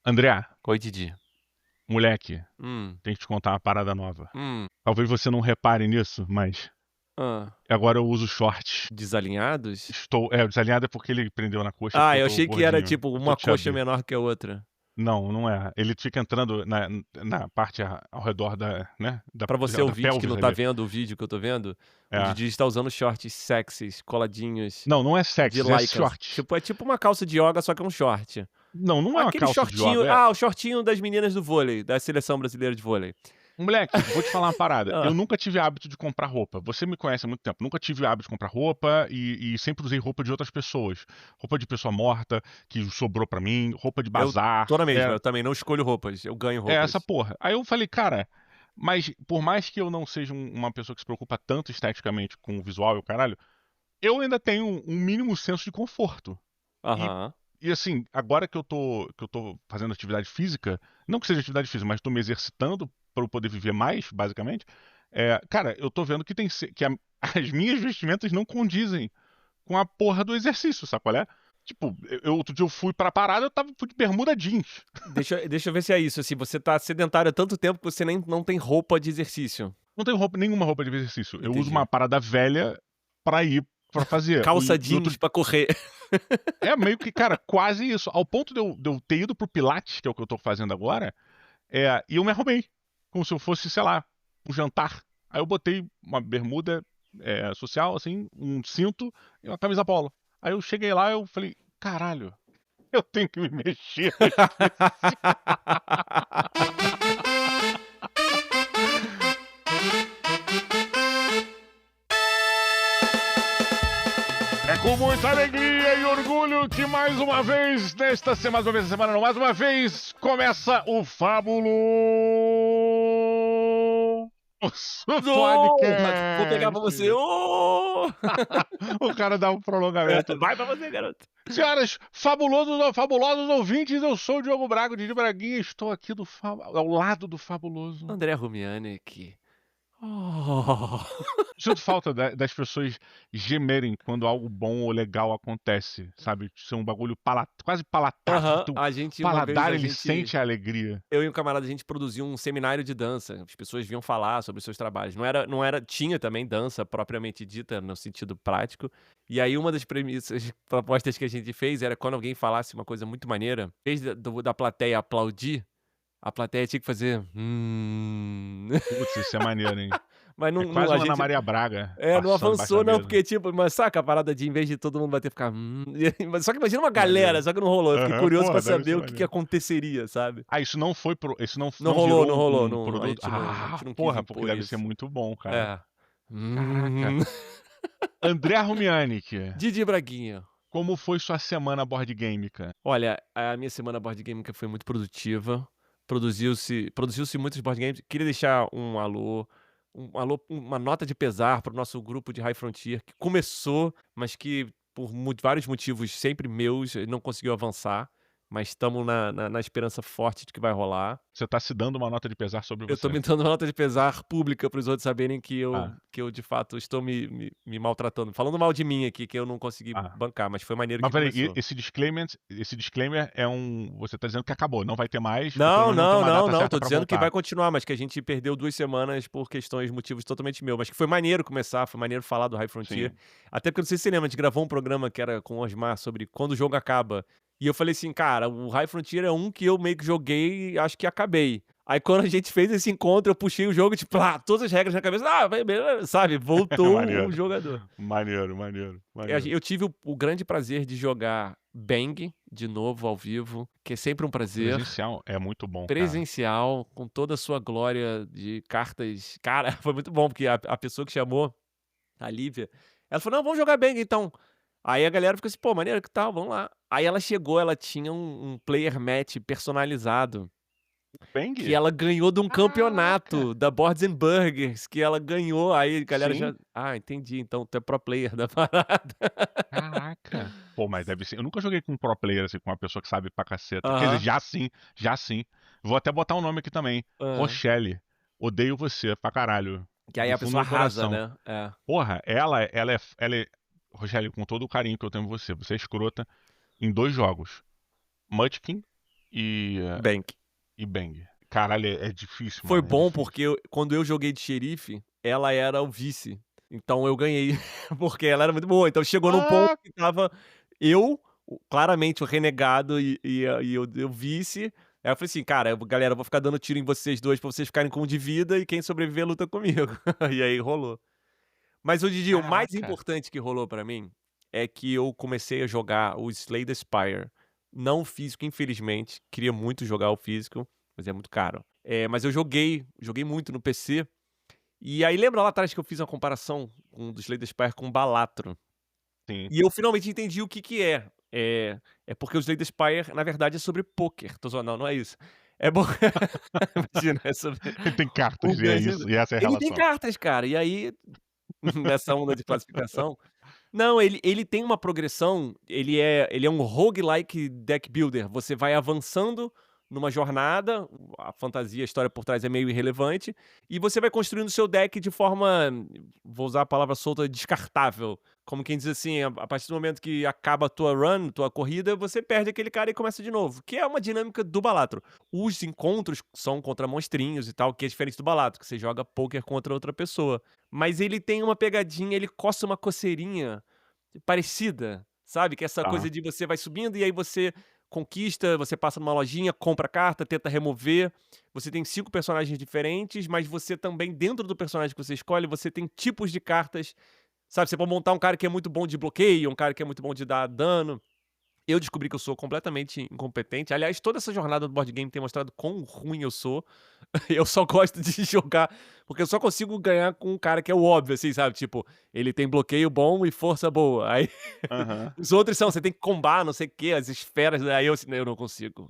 André, Oi, Didi. moleque, Hum, tem que te contar uma parada nova. hum, Talvez você não repare nisso, mas ah, agora eu uso shorts. desalinhados? Desalinhado é porque ele prendeu na coxa porque Ah, eu eu tô achei que era gordinho. tipo Eu tô uma coxa chubby. menor que a outra. Não, não é. Ele fica entrando na parte ao redor da, né, Pra você da ouvinte que pelvis não tá ali. vendo o vídeo que eu tô vendo, o É. Didi está usando shorts sexys, coladinhos, Não, não é de sexy, é lycra. short. Tipo, é tipo uma calça de yoga, só que é um short. Não, não é uma Aquele calça de shortinho. yoga. Ah, o shortinho das meninas do vôlei, da seleção brasileira de vôlei. Moleque, vou te falar uma parada. Eu Ah, nunca tive hábito de comprar roupa. Você me conhece há muito tempo. Nunca tive hábito de comprar roupa e sempre usei roupa de outras pessoas. Roupa de pessoa morta, que sobrou pra mim, roupa de eu tô na bazar. mesma, eu também não escolho roupas, eu ganho É essa roupas. porra. Aí eu falei, cara, mas por mais que eu não seja uma pessoa que se preocupa tanto esteticamente com o visual e o caralho, eu ainda tenho um mínimo senso de conforto. E, Aham. e assim, agora que eu tô fazendo atividade física, não que seja atividade física, mas tô me exercitando para eu poder viver mais, basicamente, cara, eu tô vendo que as minhas vestimentas não condizem com a porra do exercício, sabe qual é? Tipo, outro dia eu fui pra parada, fui de bermuda jeans. Deixa eu ver se é isso. Assim, você tá sedentário há tanto tempo que você nem não tem roupa de exercício. Não tenho nenhuma roupa de exercício. Eu uso uma Entendi. parada velha pra ir pra fazer. Calça jeans pra correr. É meio que, cara, quase isso. Ao ponto de eu ter ido pro Pilates, que é o que eu tô fazendo agora, e eu me arrumei. Como se eu fosse, sei lá, um jantar. Aí eu botei uma bermuda social, assim, um cinto e uma camisa polo. Aí eu cheguei lá eu falei, caralho, eu tenho que me mexer. Eu esqueci. É com muita alegria e orgulho que mais uma vez, mais uma vez essa semana não, mais uma vez, começa o Fábulo Vou pegar pra Podcast. você. Ô! O cara dá um prolongamento. Vai pra você, garoto. Senhoras, fabulosos ouvintes, eu sou o Diogo Braga, o Didi Braguinha, estou aqui ao lado do Fabuloso. André Rumianek. Oh. Sinto falta das pessoas gemerem quando algo bom ou legal acontece, sabe? Ser um bagulho quase palatável. Aham, Teu a gente uma vez paladar, a ele gente sente a alegria. eu e um camarada, a gente produziu um seminário de dança. As pessoas vinham falar sobre os seus trabalhos. Não era tinha também dança propriamente dita no sentido prático. E aí uma das premissas, propostas que a gente fez era quando alguém falasse uma coisa muito maneira, em vez da plateia aplaudir, a plateia tinha que fazer Putz, isso é maneiro, hein? Mas É não quase a uma Ana gente Maria Braga não passando embaixo avançou da não, mesa. porque tipo, mas saca a parada de em vez de todo mundo bater, ficar mas só que imagina uma galera, Maneiro. só que não rolou. Eu fiquei Aham, curioso pra porra, deve saber ser o que que maneiro. aconteceria, sabe. Ah, isso não, Não não rolou, virou não rolou, um não, a produto? gente não a Ah, gente não quis porra, porque impor deve ser isso. muito bom, cara. É. Caraca. Hum. André Rumianik, Didi Braguinha. como foi sua semana board game, cara? Olha, a minha semana board game foi muito produtiva, produziu-se muitos board games. Queria deixar uma nota de pesar para o nosso grupo de High Frontier, que começou, mas que por vários motivos sempre meus, não conseguiu avançar, mas estamos na esperança forte de que vai rolar. Você tá se dando uma nota de pesar sobre Eu tô você. me dando uma nota de pesar pública para os outros saberem que eu Ah, que eu de fato estou me maltratando. Falando mal de mim aqui, que eu não consegui ah. bancar, mas foi maneiro Mas que peraí, começou. esse disclaimer é um. Você tá dizendo que acabou, não vai ter mais, ou pelo Não, menos não tem não, uma não, data não, certa tô pra dizendo que vai voltar. continuar, mas que a gente perdeu 2 semanas por motivos totalmente meu, mas que foi maneiro começar, foi maneiro falar do High Frontier. Sim. Até porque, não sei se você lembra, a gente gravou um programa que era com o Osmar sobre quando o jogo acaba, e eu falei assim: "Cara, o High Frontier é um que eu meio que joguei e acho que acabei". Aí quando a gente fez esse encontro, eu puxei o jogo, tipo, todas as regras na cabeça, vai beleza, sabe, voltou o Maneiro. jogador. Maneiro, maneiro, maneiro. Eu tive o grande prazer de jogar Bang de novo ao vivo, que é sempre um prazer. Presencial é muito bom, cara. Presencial, com toda a sua glória de cartas. Cara, foi muito bom, porque a pessoa que chamou, a Lívia, ela falou: "Não, vamos jogar Bang então". Aí a galera ficou assim: "Pô, maneiro, que tal? Vamos lá". Aí ela chegou, ela tinha um player match personalizado, Bang? que ela ganhou de um Caraca! campeonato da Boards and Burgers, que ela ganhou, aí a galera Sim, já: "Ah, entendi, então tu é pro player da parada". caraca. Pô, mas deve ser. Eu nunca joguei com um pro player, assim, com uma pessoa que sabe pra caceta. Quer dizer, Aham. já sim, já sim. Vou até botar um nome aqui também. Hã. Rochelle. Odeio você pra caralho. Que aí Do a fundo pessoa do meu arrasa, coração. né. É. Porra, ela é. Rochelle, com todo o carinho que eu tenho por você é escrota em dois jogos: Munchkin Bank. e Bang. Caralho, é difícil, Foi mano. É bom difícil. porque quando eu joguei de xerife, ela era o vice. Então eu ganhei, porque ela era muito boa. Então chegou num ponto Ah, que tava eu, claramente o renegado e o vice. Aí eu falei assim, cara, galera, eu vou ficar dando tiro em vocês dois pra vocês ficarem com um de vida e quem sobreviver luta comigo. E aí rolou. Mas ô Didi, o mais caraca. importante que rolou pra mim é que eu comecei a jogar o Slay the Spire. Não o físico, infelizmente. Queria muito jogar o físico, mas é muito caro. Mas eu joguei muito no PC. E aí lembra lá atrás que eu fiz uma comparação do Slay the Spire com o Balatro. Sim. E eu finalmente entendi o que que é. É porque o Slay the Spire, na verdade, é sobre pôquer. Tô zoando, não é isso. É bom. Imagina, é sobre Ele tem o cartas e é grande. isso, e essa é a Ele tem relação. cartas, cara. E aí, nessa onda de classificação. Não, ele tem uma progressão, ele é um roguelike deck builder. Você vai avançando numa jornada, a fantasia, a história por trás é meio irrelevante, e você vai construindo seu deck de forma, vou usar a palavra solta, descartável. Como quem diz assim, a partir do momento que acaba a tua run, tua corrida, você perde aquele cara e começa de novo, que é uma dinâmica do Balatro. Os encontros são contra monstrinhos e tal, que é diferente do Balatro, que você joga poker contra outra pessoa. Mas ele tem uma pegadinha, ele coça uma coceirinha parecida, sabe? Que é essa Tá. coisa de você vai subindo e aí você conquista, você passa numa lojinha, compra carta, tenta remover. Você tem 5 personagens diferentes, mas você também, dentro do personagem que você escolhe, você tem tipos de cartas. Sabe, você pode montar um cara que é muito bom de bloqueio, um cara que é muito bom de dar dano. Eu descobri que eu sou completamente incompetente. Aliás, toda essa jornada do board game tem mostrado quão ruim eu sou. Eu só gosto de jogar, porque eu só consigo ganhar com um cara que é o óbvio, assim, sabe? Tipo, ele tem bloqueio bom e força boa. Aí Aham. os outros são, você tem que combar, não sei o quê, as esferas, aí eu não consigo.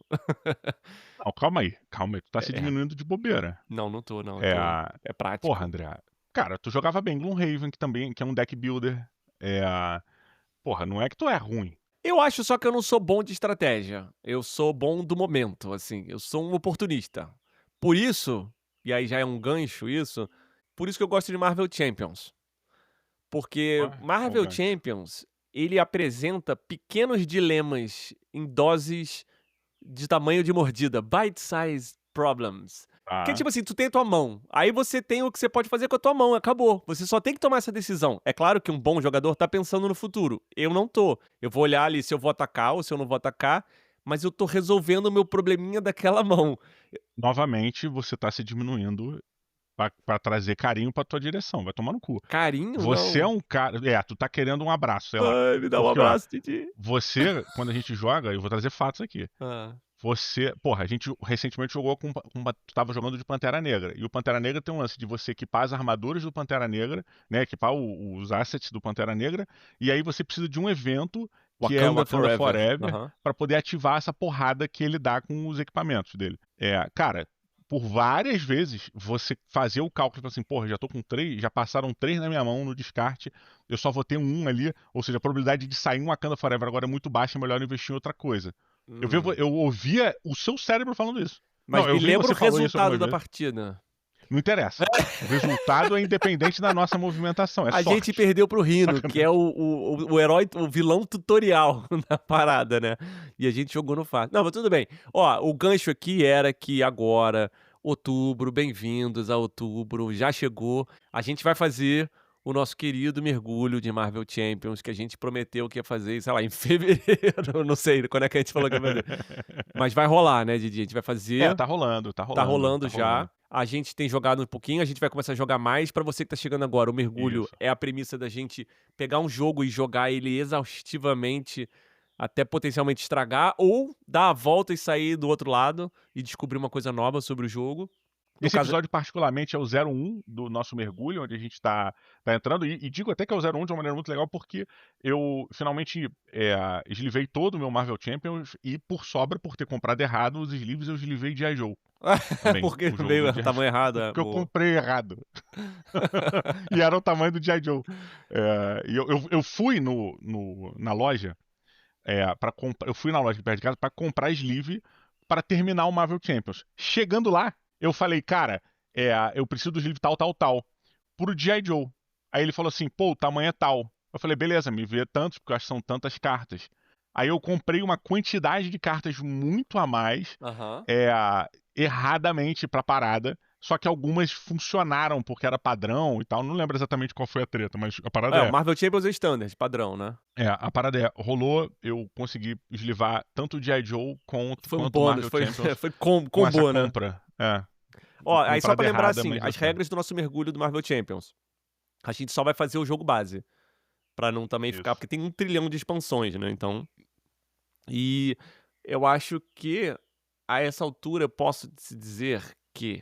Não, calma aí, calma aí. Tu tá se É, diminuindo de bobeira. não tô, não, eu É tô. a. É Porra, prática. André. Cara, tu jogava bem Gloomhaven, que também que é um deck builder. É a. Porra, não é que tu é ruim. Eu acho só que eu não sou bom de estratégia. Eu sou bom do momento, assim. Eu sou um oportunista. Por isso, e aí já é um gancho isso, por isso que eu gosto de Marvel Champions. Porque Qual o Marvel gancho? Champions, ele apresenta pequenos dilemas em doses de tamanho de mordida, bite-sized problems. Que é Tá. tipo assim, tu tem a tua mão, aí você tem o que você pode fazer com a tua mão, acabou. Você só tem que tomar essa decisão. É claro que um bom jogador tá pensando no futuro. Eu não tô. Eu vou olhar ali se eu vou atacar ou se eu não vou atacar, mas eu tô resolvendo o meu probleminha daquela mão. Novamente, você tá se diminuindo pra trazer carinho pra tua direção. Vai tomar no cu. Carinho, Você é não. um cara. Tu tá querendo um abraço, sei lá. Ai, me dá um Porque, ó, abraço, Didi. você, quando a gente joga, eu vou trazer fatos aqui. Ah, Você, porra, a gente recentemente jogou tu tava jogando de Pantera Negra. E o Pantera Negra tem um lance de você equipar as armaduras do Pantera Negra, né? Equipar os assets do Pantera Negra. E aí você precisa de um evento, que é Wakanda Wakanda Forever. Forever, Aham. pra poder ativar essa porrada que ele dá com os equipamentos dele. Cara, por várias vezes você fazia o cálculo assim, porra, já tô com 3, já passaram 3 na minha mão no descarte, eu só vou ter um ali, ou seja, a probabilidade de sair um Wakanda Forever agora é muito baixa, é melhor investir em outra coisa. Hum. Eu ouvia o seu cérebro falando isso. Mas Não, me eu vi lembra você o falou isso resultado algumas da vezes. partida. Não interessa. O resultado é independente da nossa movimentação, é A gente sorte. perdeu pro Rino, que é Sacanagem. o herói, o vilão tutorial da parada, né? E a gente jogou no fácil. Não, mas tudo bem. Ó, o gancho aqui era que agora, outubro, bem-vindos a outubro, já chegou. A gente vai fazer o nosso querido mergulho de Marvel Champions, que a gente prometeu que ia fazer, sei lá, em fevereiro, não sei quando é que a gente falou que ia fazer. Mas vai rolar, né, Didi? A gente vai fazer. Tá rolando, tá Tá rolando, rolando tá já. rolando. A gente tem jogado um pouquinho, a gente vai começar a jogar mais. Pra você que tá chegando agora, o mergulho Isso. é a premissa da gente pegar um jogo e jogar ele exaustivamente até potencialmente estragar, ou dar a volta e sair do outro lado e descobrir uma coisa nova sobre o jogo. No Esse caso, episódio, particularmente, é o 01 do nosso mergulho, onde a gente tá entrando. E digo até que é o 01 de uma maneira muito legal, porque eu finalmente eslivei todo o meu Marvel Champions e, por sobra, por ter comprado errado os sleeves, eu eslivei G.I. Joe também. porque O jogo veio do o G.I. tamanho Joe. errado. Porque eu comprei errado. E era o tamanho do G.I. Joe. E eu fui na loja. Eu fui na loja de perto de casa para comprar sleeve para terminar o Marvel Champions. Chegando lá, eu falei, cara, eu preciso do sleeve tal, tal, tal, pro G.I. Joe. Aí ele falou assim, pô, o tamanho é tal. Eu falei, beleza, me vê tantos, porque eu acho que são tantas cartas. Aí eu comprei uma quantidade de cartas muito a mais, Aham. erradamente pra parada. Só que algumas funcionaram porque era padrão e tal. Não lembro exatamente qual foi a treta, mas a parada O Marvel Champions é standard, padrão, né? rolou, eu consegui eslivar tanto o G.I. Joe Foi um quanto o bônus, Marvel Champions foi com essa combo, né? compra. Aí só pra Comprada lembrar errada, assim, mas deu as certo. regras do nosso mergulho do Marvel Champions. A gente só vai fazer o jogo base. Pra não também ficar. Isso. Porque tem 1 trilhão de expansões, né? Então. E eu acho que a essa altura eu posso se dizer que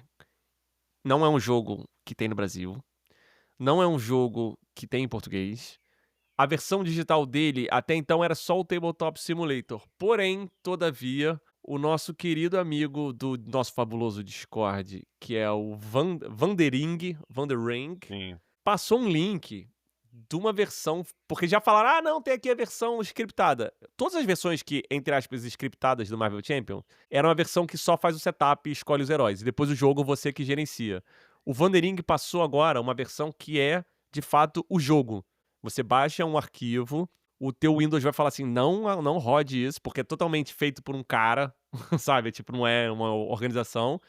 não é um jogo que tem no Brasil. Não é um jogo que tem em português. A versão digital dele até então era só o Tabletop Simulator. Porém, todavia, o nosso querido amigo do nosso fabuloso Discord, que é o Vandering, Sim. passou um link de uma versão. Porque já falaram, não, tem aqui a versão scriptada. Todas as versões que, entre aspas, scriptadas do Marvel Champion, era uma versão que só faz o setup e escolhe os heróis. E depois o jogo você que gerencia. O Vandering passou agora uma versão que é, de fato, o jogo. Você baixa um arquivo, o teu Windows vai falar assim, não rode isso, porque é totalmente feito por um cara, sabe? Tipo, não é uma organização.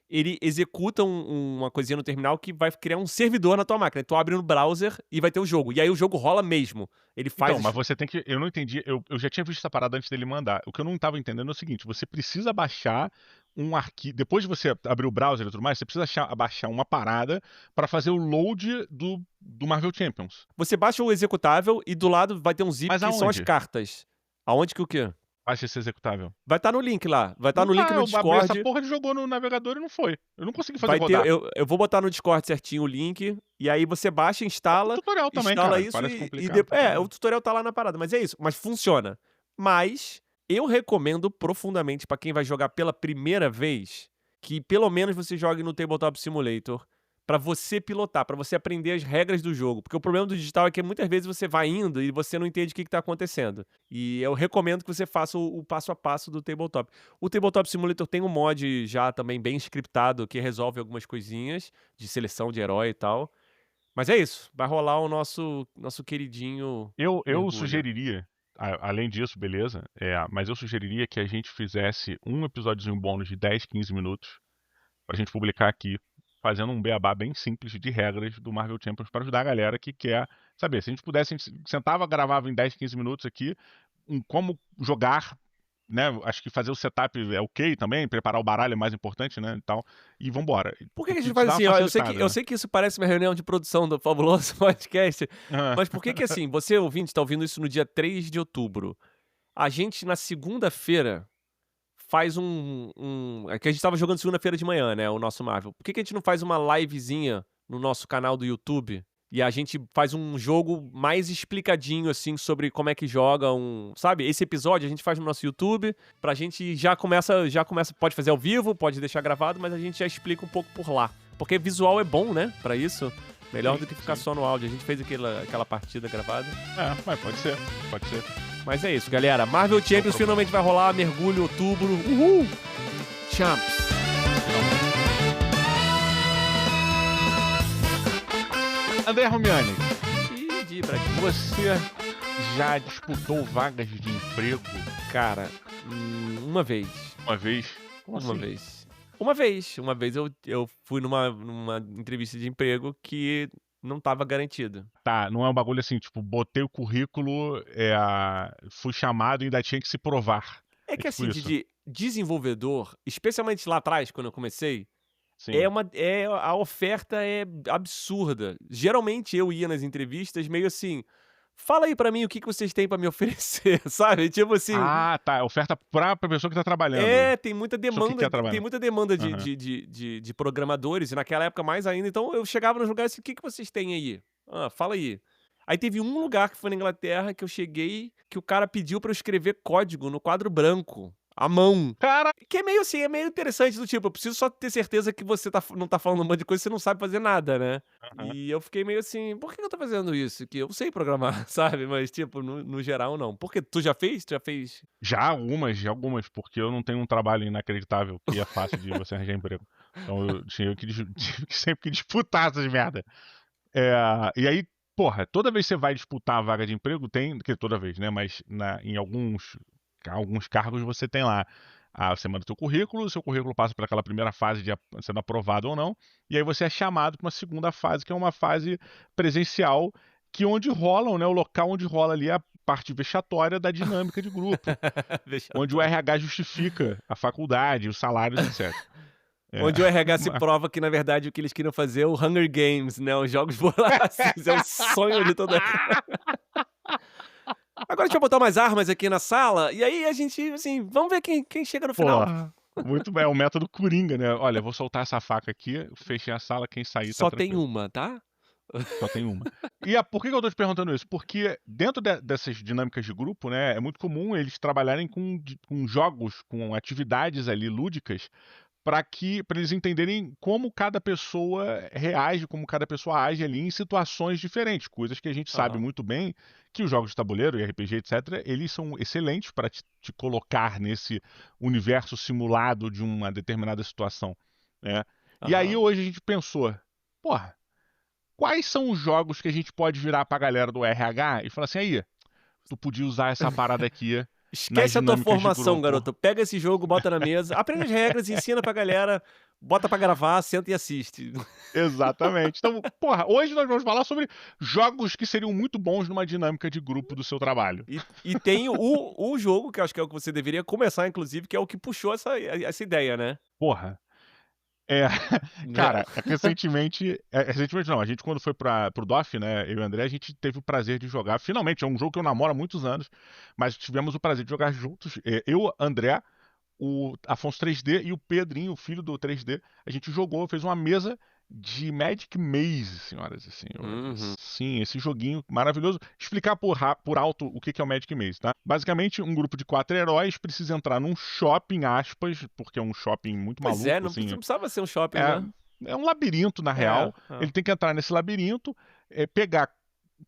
Ele executa uma coisinha no terminal que vai criar um servidor na tua máquina. Tu abre no browser e vai ter o jogo. E aí o jogo rola mesmo. Ele faz... Então, mas você tem que... Eu não entendi, eu já tinha visto essa parada antes dele mandar. O que eu não tava entendendo é o seguinte, você precisa baixar um arquivo... Depois de você abrir o browser e tudo mais, você precisa baixar uma parada pra fazer o load do Marvel Champions. Você baixa o executável e do lado vai ter um zip Mas que são as aonde? Cartas. Aonde que o quê? Baixa esse executável. Vai estar no link lá. Vai estar no link no Eu abri essa Discord. porra, ele jogou no navegador e não foi. Eu não consegui fazer Vai ter, rodar. eu vou botar no Discord certinho o link. E aí você baixa, instala. O tutorial também, instala cara. isso Parece e complicado. o tutorial tá lá na parada. Mas é isso. Mas funciona. Mas eu recomendo profundamente pra quem vai jogar pela primeira vez que pelo menos você jogue no Tabletop Simulator pra você pilotar, pra você aprender as regras do jogo. Porque o problema do digital é que muitas vezes você vai indo e você não entende o que tá acontecendo. E eu recomendo que você faça o passo a passo do Tabletop. O Tabletop Simulator tem um mod já também bem scriptado que resolve algumas coisinhas de seleção de herói e tal. Mas é isso, vai rolar o nosso queridinho Eu mergulho. sugeriria, além disso, beleza, mas eu sugeriria que a gente fizesse um episódiozinho bônus de 10, 15 minutos pra gente publicar aqui, fazendo um beabá bem simples de regras do Marvel Champions para ajudar a galera que quer saber. Se a gente pudesse, a gente sentava, gravava em 10, 15 minutos aqui, como jogar, né? Acho que fazer o setup é ok também, preparar o baralho é mais importante, né? E vambora. Por que a gente Isso faz dá uma assim? Ó, eu facilitada, sei que isso parece uma reunião de produção do fabuloso podcast, né? mas por que assim, você ouvinte está ouvindo isso no dia 3 de outubro? A gente na segunda-feira faz é que a gente tava jogando segunda-feira de manhã, né, o nosso Marvel. Por que a gente não faz uma livezinha no nosso canal do YouTube e a gente faz um jogo mais explicadinho, assim, sobre como é que joga sabe? Esse episódio a gente faz no nosso YouTube, pra gente já começa, pode fazer ao vivo, pode deixar gravado, mas a gente já explica um pouco por lá. Porque visual é bom, né, pra isso. Melhor do que ficar só no áudio. A gente fez aquela partida gravada. Mas pode ser. Mas é isso, galera. Marvel Champions finalmente vai rolar, mergulho, outubro. Uhul! Champs! André Romiani, você já disputou vagas de emprego? Cara, uma vez. Uma vez? Como Uma assim? vez. Uma vez eu fui numa entrevista de emprego que não tava garantido. Tá, não é um bagulho assim, tipo, botei o currículo, fui chamado e ainda tinha que se provar. É que tipo assim, isso. de desenvolvedor, especialmente lá atrás, quando eu comecei, Sim. a oferta é absurda. Geralmente eu ia nas entrevistas meio assim, fala aí pra mim o que vocês têm pra me oferecer, sabe? Tipo assim... Ah, tá, oferta pra pessoa que tá trabalhando. tem muita demanda, Uhum. de programadores, e naquela época mais ainda, então eu chegava nos lugares assim, o que vocês têm aí? Fala aí. Aí teve um lugar que foi na Inglaterra que eu cheguei, que o cara pediu pra eu escrever código no quadro branco, à mão. Cara, Que é meio assim, é meio interessante, do tipo, eu preciso só ter certeza que você não tá falando um monte de coisa e você não sabe fazer nada, né? Uhum. E eu fiquei meio assim, por que eu tô fazendo isso? Que eu sei programar, sabe? Mas, tipo, no geral, não. Por que? Tu já fez? Já algumas, porque eu não tenho um trabalho inacreditável que é fácil de você arranjar emprego. Então eu tive que sempre que disputar essas merda. E aí, porra, toda vez que você vai disputar a vaga de emprego, tem, que toda vez, né? Mas em alguns cargos você tem lá, você manda o seu currículo passa por aquela primeira fase de sendo aprovado ou não, e aí você é chamado para uma segunda fase, que é uma fase presencial, que onde rolam, né? O local onde rola ali a parte vexatória da dinâmica de grupo, onde o Vexatório. RH justifica a faculdade, os salários, etc. Onde o RH se prova que, na verdade, o que eles queriam fazer é o Hunger Games, né? Os Jogos Vorazes. É o sonho de todo. Agora deixa eu botar umas armas aqui na sala, e aí a gente, assim, vamos ver quem chega no final. Porra, muito bem, é o método Coringa, né? Olha, vou soltar essa faca aqui, fechei a sala, quem sair tá Só tem tranquilo. uma, tá? Só tem uma. E por que eu tô te perguntando isso? Porque dentro dessas dinâmicas de grupo, né, é muito comum eles trabalharem com jogos, com atividades ali lúdicas, para eles entenderem como cada pessoa reage, como cada pessoa age ali em situações diferentes, coisas que a gente sabe Aham. muito bem que os jogos de tabuleiro e RPG, etc., eles são excelentes para te colocar nesse universo simulado de uma determinada situação, né? E aí Aham. hoje a gente pensou, porra, quais são os jogos que a gente pode virar pra galera do RH e falar assim, aí, tu podia usar essa parada aqui nas Esquece a tua dinâmicas de formação, grupo. garoto. Pega esse jogo, bota na mesa, aprende as regras, ensina pra galera, bota pra gravar, senta e assiste. Exatamente. Então, porra, hoje nós vamos falar sobre jogos que seriam muito bons numa dinâmica de grupo do seu trabalho. E tem o jogo, que eu acho que é o que você deveria começar, inclusive, que é o que puxou essa ideia, né? Porra. Né? Cara, recentemente não, a gente quando foi pro DOF, né, eu e o André, a gente teve o prazer de jogar, finalmente, é um jogo que eu namoro há muitos anos, mas tivemos o prazer de jogar juntos, eu, André, o Afonso 3D e o Pedrinho, o filho do 3D, a gente jogou, fez uma mesa de Magic Maze, senhoras e senhores. Uhum. Sim, esse joguinho maravilhoso. Explicar por alto o que é o Magic Maze, tá? Basicamente, um grupo de 4 heróis precisa entrar num shopping, aspas, porque é um shopping muito Pois maluco, não assim. precisava ser um shopping, É, né? é um labirinto, na É. real. Ele tem que entrar nesse labirinto, pegar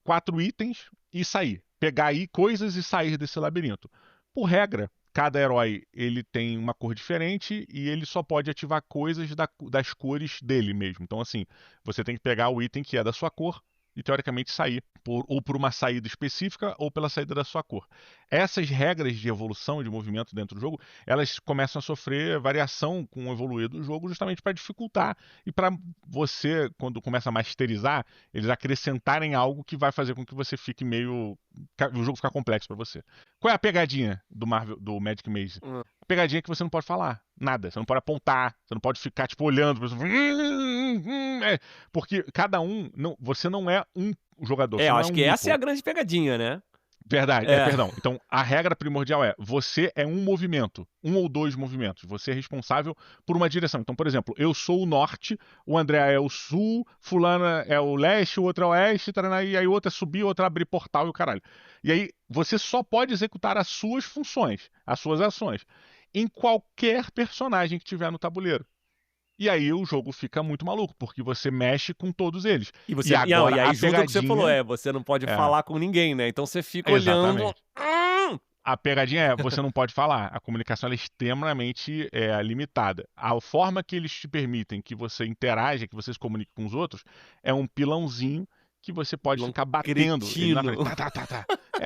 4 itens e sair. Pegar aí coisas e sair desse labirinto. Por regra, cada herói ele tem uma cor diferente e ele só pode ativar coisas das cores dele mesmo. Então, assim, você tem que pegar o item que é da sua cor e, teoricamente, sair ou por uma saída específica ou pela saída da sua cor. Essas regras de evolução, de movimento dentro do jogo, elas começam a sofrer variação com o evoluir do jogo, justamente para dificultar e para você, quando começa a masterizar, eles acrescentarem algo que vai fazer com que você fique meio... o jogo ficar complexo para você. Qual é a pegadinha do Magic Maze? Hum. A pegadinha é que você não pode falar nada, você não pode apontar, você não pode ficar tipo olhando, porque cada um, você não é um jogador, você Eu não é acho um que essa é a meeple. grande pegadinha, né? Verdade, É. perdão. Então, a regra primordial é: você é um movimento, um ou dois movimentos. Você é responsável por uma direção. Então, por exemplo, eu sou o norte, o André é o sul, fulana é o leste, o outro é o oeste, e aí o outro é subir, o outro é abrir portal e o caralho. E aí, você só pode executar as suas funções, as suas ações, em qualquer personagem que tiver no tabuleiro. E aí o jogo fica muito maluco, porque você mexe com todos eles. E agora E a aí junto ao que você falou, pegadinha. você não pode É, falar com ninguém, né? Então você fica olhando. exatamente. A pegadinha é, você não pode falar. A comunicação ela é extremamente limitada. A forma que eles te permitem que você interaja, que você se comunique com os outros, é um pilãozinho que você pode Pilão ficar batendo ele na cretino. frente. Tá.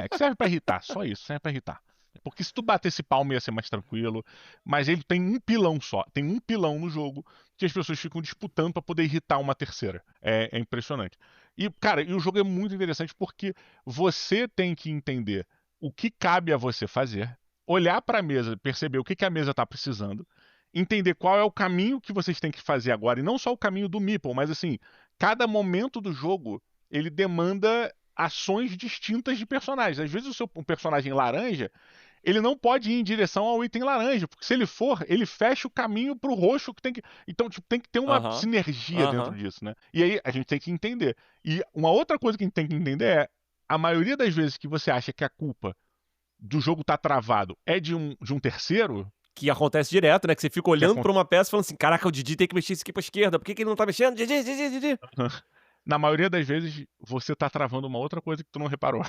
Que serve pra irritar, só isso, serve pra irritar. Porque se tu bater esse palmo ia ser mais tranquilo. Mas ele tem um pilão só. Tem um pilão no jogo que as pessoas ficam disputando pra poder irritar uma terceira. É impressionante. E, cara, o jogo é muito interessante porque você tem que entender o que cabe a você fazer, olhar para a mesa, perceber o que a mesa está precisando, entender qual é o caminho que vocês têm que fazer agora, e não só o caminho do Meeple, mas assim, cada momento do jogo ele demanda ações distintas de personagens. Às vezes um personagem laranja, ele não pode ir em direção ao item laranja, porque se ele for, ele fecha o caminho pro roxo que tem que. Então, tipo, tem que ter uma Aham. sinergia dentro disso, né? E aí a gente tem que entender. E uma outra coisa que a gente tem que entender é a maioria das vezes que você acha que a culpa do jogo tá travado é de um terceiro. Que acontece direto, né? Que você fica Que olhando acon- pra uma peça e falando assim: caraca, o Didi tem que mexer isso aqui pra esquerda, por que ele não tá mexendo? Didi. Na maioria das vezes, você tá travando uma outra coisa que tu não reparou.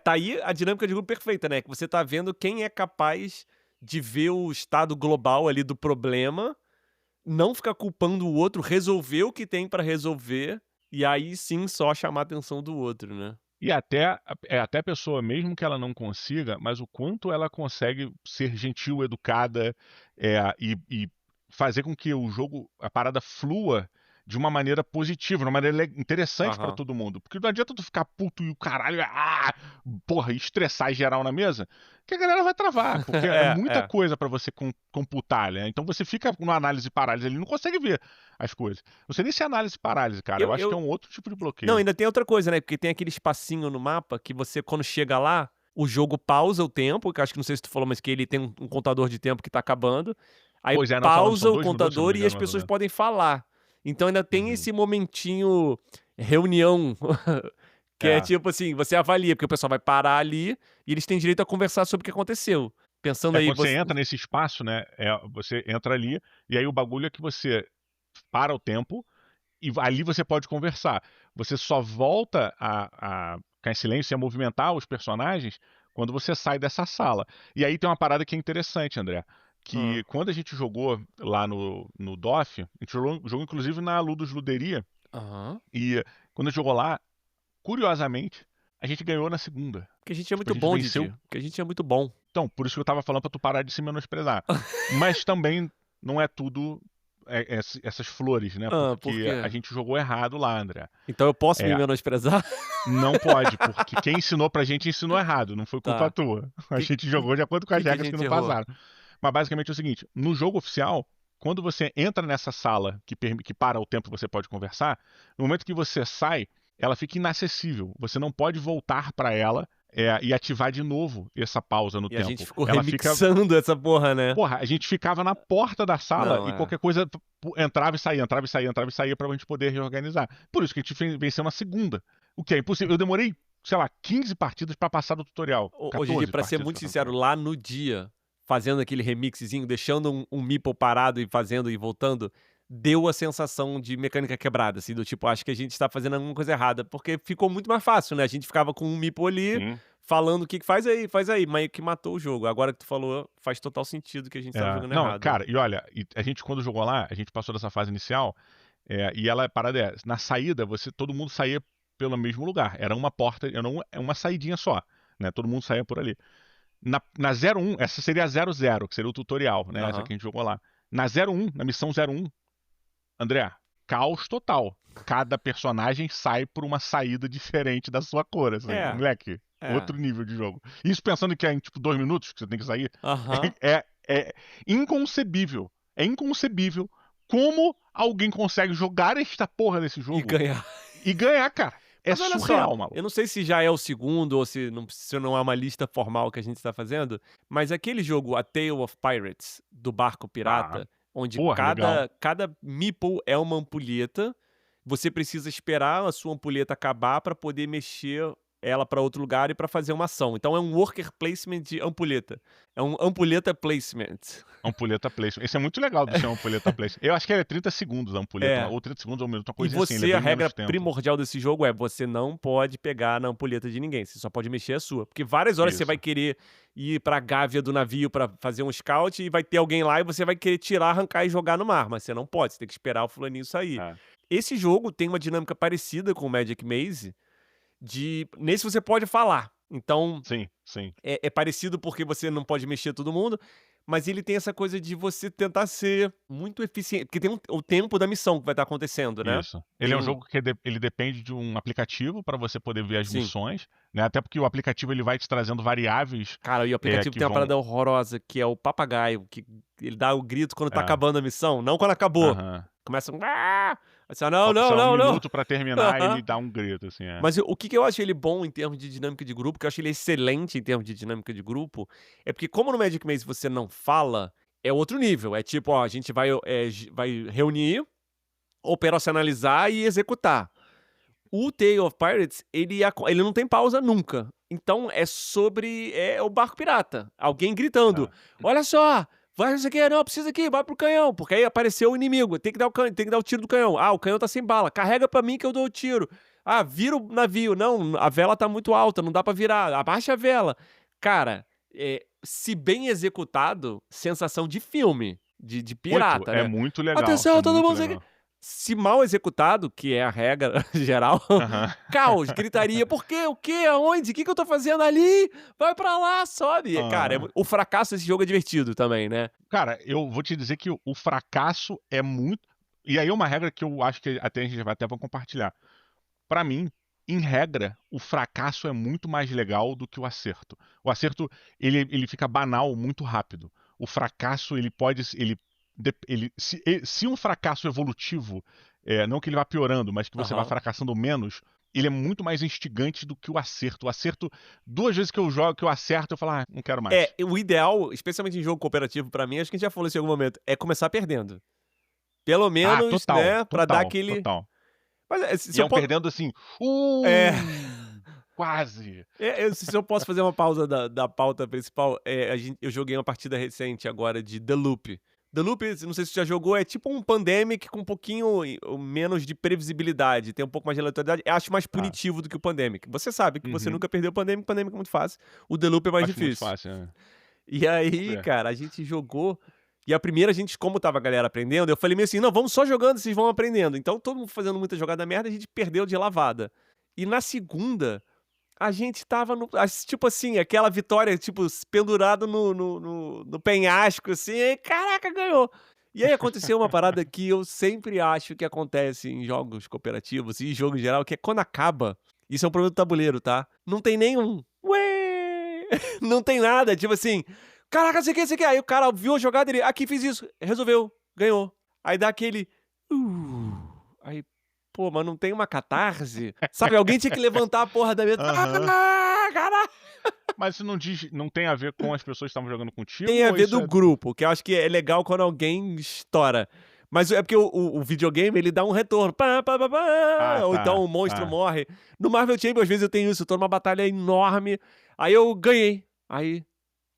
Tá aí a dinâmica de grupo perfeita, né? Que você tá vendo quem é capaz de ver o estado global ali do problema, não ficar culpando o outro, resolver o que tem pra resolver E aí sim só chamar a atenção do outro, né? E até a pessoa, mesmo que ela não consiga, mas o quanto ela consegue ser gentil, educada, e fazer com que o jogo, a parada flua de uma maneira positiva, de uma maneira interessante pra Aham. todo mundo. Porque não adianta tu ficar puto e o caralho, porra, e estressar geral na mesa, que a galera vai travar, porque é muita É. coisa pra você computar, né? Então você fica numa análise e parálise ali, não consegue ver as coisas. Não sei nem se é análise e parálise, cara. Eu acho que é um outro tipo de Não, bloqueio. ainda tem outra coisa, né, porque tem aquele espacinho no mapa que você, quando chega lá, o jogo pausa o tempo, que eu acho que não sei se tu falou, mas que ele tem um contador de tempo que tá acabando. Aí Pois é, não, falando, pausa são o 2 minutos, se eu não contador me e as engano, mais ou pessoas menos. podem falar. Então ainda tem Uhum. esse momentinho reunião, que é tipo assim, você avalia, porque o pessoal vai parar ali e eles têm direito a conversar sobre o que aconteceu. Pensando aí, Quando você entra nesse espaço, né, você entra ali, e aí o bagulho é que você para o tempo, e ali você pode conversar. Você só volta a ficar em silêncio e a movimentar os personagens quando você sai dessa sala. E aí tem uma parada que é interessante, André, que quando a gente jogou lá no DOF, a gente jogou inclusive na Ludus Luderia, Aham. e quando a gente jogou lá, curiosamente, a gente ganhou na segunda. Porque a gente é Tipo, muito a gente bom, venceu. Didi. Porque a gente é muito bom. Então, por isso que eu tava falando pra tu parar de se menosprezar. Mas também não é tudo essas flores, né? Por Porque quê? a gente jogou errado lá, André. Então eu posso me É, menosprezar? não pode, porque quem ensinou pra gente ensinou errado, não foi culpa Tá. tua. A Que gente que jogou de acordo com as que a regras que gente não errou? passaram. Mas basicamente é o seguinte: no jogo oficial, quando você entra nessa sala que para o tempo que você pode conversar, no momento que você sai, ela fica inacessível. Você não pode voltar pra ela e ativar de novo essa pausa no E a gente tempo. ficou Ela fica. remixando essa porra, né? Porra, a gente ficava na porta da sala Não, e qualquer coisa entrava e saía, entrava e saía, entrava e saía pra gente poder reorganizar. Por isso que a gente venceu na segunda. O que é impossível. Eu demorei, sei lá, 15 partidas pra passar do tutorial. Ô, Gigi, 14 pra ser partidas muito pra passar do sincero, tutorial. lá no dia, fazendo aquele remixzinho, deixando um meeple parado e fazendo e voltando, deu a sensação de mecânica quebrada, assim, do tipo, acho que a gente tá fazendo alguma coisa errada, porque ficou muito mais fácil, né? A gente ficava com um meeple ali, Sim. falando o que faz aí, meio que matou o jogo. Agora que tu falou, faz total sentido que a gente tava jogando Não, errado. cara, e olha, a gente quando jogou lá, a gente passou dessa fase inicial, e ela, a parada é, na saída, todo mundo saía pelo mesmo lugar. Era uma porta, era uma saidinha só, né? Todo mundo saía por ali. Na 01, essa seria a 00, que seria o tutorial, né? Essa Aham. que a gente jogou lá. Na 01, na missão 01, André, caos total. Cada personagem sai por uma saída diferente da sua cor, assim. É, Moleque, é. outro nível de jogo. Isso pensando que é em, tipo, 2 minutos que você tem que sair. Aham. É inconcebível. É inconcebível como alguém consegue jogar esta porra desse E jogo ganhar. e ganhar, cara. É Mas olha só, surreal, maluco. eu não sei se já é o segundo ou se não é uma lista formal que a gente tá fazendo, mas aquele jogo A Tale of Pirates, do barco Ah, pirata, onde porra, legal. cada meeple é uma ampulheta, você precisa esperar a sua ampulheta acabar pra poder mexer ela pra outro lugar e pra fazer uma ação. Então é um worker placement de ampulheta. É um ampulheta placement. Ampulheta placement. Esse é muito legal do ser uma ampulheta placement. Eu acho que ele é 30 segundos a ampulheta, É. ou 30 segundos ou um minuto, uma E coisinha assim. Ele é você, a bem regra menos tempo. primordial desse jogo é você não pode pegar na ampulheta de ninguém, você só pode mexer a sua. Porque várias horas você Isso. vai querer ir pra gávea do navio pra fazer um scout e vai ter alguém lá e você vai querer tirar, arrancar e jogar no mar, mas você não pode, você tem que esperar o fulaninho sair. É. Esse jogo tem uma dinâmica parecida com o Magic Maze, nesse você pode falar. Então, Sim, sim. é parecido porque você não pode mexer todo mundo, mas ele tem essa coisa de você tentar ser muito eficiente, porque tem o tempo da missão que vai estar acontecendo, né? Isso. Ele é um jogo que ele depende de um aplicativo para você poder ver as Sim. missões, né? Até porque o aplicativo ele vai te trazendo variáveis. Cara, e o aplicativo que tem uma vão... parada horrorosa, que é o papagaio, que ele dá o grito quando tá É. acabando a missão, não quando acabou. Aham. Começa um... Assim, não, Falta, não, sei lá, não, um não. minuto pra terminar e ele dá um grito, assim. É. Mas o que eu acho ele bom em termos de dinâmica de grupo, que eu acho ele excelente em termos de dinâmica de grupo, é porque como no Magic Maze você não fala, é outro nível. É tipo, ó, a gente vai reunir, operacionalizar e executar. O Tale of Pirates, ele não tem pausa nunca. Então é sobre o barco pirata. Alguém gritando, olha só, vai isso aqui, não, precisa aqui, vai pro canhão. Porque aí apareceu o inimigo, tem que dar o tiro do canhão. Ah, o canhão tá sem bala, carrega pra mim que eu dou o tiro. Ah, vira o navio. Não, a vela tá muito alta, não dá pra virar, abaixa a vela. Cara, se bem executado, sensação de filme, de pirata, É né? muito legal. Atenção, todo mundo... legal. Se mal executado, que é a regra geral, Aham. caos, gritaria, por quê? O quê? Aonde? O que que eu tô fazendo ali? Vai pra lá, sobe. Cara, Aham. o fracasso desse jogo é divertido também, né? Cara, eu vou te dizer que o fracasso é muito. E aí é uma regra que eu acho que até a gente vai até vou compartilhar. Pra mim, em regra, o fracasso é muito mais legal do que o acerto. O acerto, ele fica banal muito rápido. O fracasso, ele pode. Se um fracasso evolutivo, não que ele vá piorando, mas que você vá Aham. fracassando menos, ele é muito mais instigante do que o acerto. O acerto, 2 vezes que eu jogo, que eu acerto, eu falo, não quero mais. O ideal, especialmente em jogo cooperativo pra mim, acho que a gente já falou isso em algum momento, é começar perdendo. Pelo Ah, menos, total, né, pra dar total, aquele. total. Mas E se é eu um posso. perdendo assim, É. quase. Se eu posso fazer uma pausa da pauta principal, eu joguei uma partida recente agora de The Loop. The Loop, não sei se você já jogou, é tipo um Pandemic com um pouquinho menos de previsibilidade, tem um pouco mais de aleatoriedade. Eu acho mais Tá. punitivo do que o Pandemic. Você sabe que você Uhum. nunca perdeu o Pandemic é muito fácil. O The Loop é mais Acho muito difícil. fácil, né? E aí, É. cara, a gente jogou. E a primeira, como tava a galera aprendendo, eu falei meio assim: não, vamos só jogando, vocês vão aprendendo. Então, todo mundo fazendo muita jogada merda, a gente perdeu de lavada. E na segunda, a gente tava tipo assim, aquela vitória, tipo, pendurado no penhasco, assim, e caraca, ganhou. E aí aconteceu uma parada que eu sempre acho que acontece em jogos cooperativos e em jogo em geral, que é quando acaba, isso é um problema do tabuleiro, tá? Não tem nenhum. Ué! Não tem nada, tipo assim, caraca, sei que. Aí o cara viu a jogada, ele, aqui fiz isso, resolveu, ganhou. Aí dá aquele. Aí, pô, mas não tem uma catarse? Sabe, alguém tinha que levantar a porra da mesa. Aham. Caralho! Mas isso não tem a ver com as pessoas que estavam jogando contigo Tem a ou ver isso do é. grupo, que eu acho que é legal quando alguém estoura. Mas é porque o videogame, ele dá um retorno. Pá, pá, pá, Ah, pá, ou então tá, o monstro tá. morre. No Marvel Champions, às vezes eu tenho isso. Eu tô numa batalha enorme. Aí eu ganhei. Aí,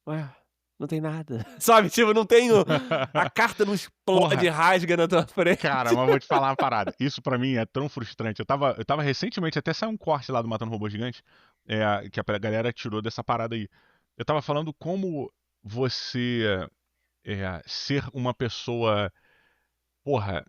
ué, não tem nada. Sabe, tipo, não tenho. A carta não explode, Porra, rasga na tua frente. cara, mas vou te falar uma parada. Isso pra mim é tão frustrante. Eu tava recentemente, até saiu um corte lá do Matando Robô Gigante, que a galera tirou dessa parada aí. Eu tava falando como você ser uma pessoa. Porra,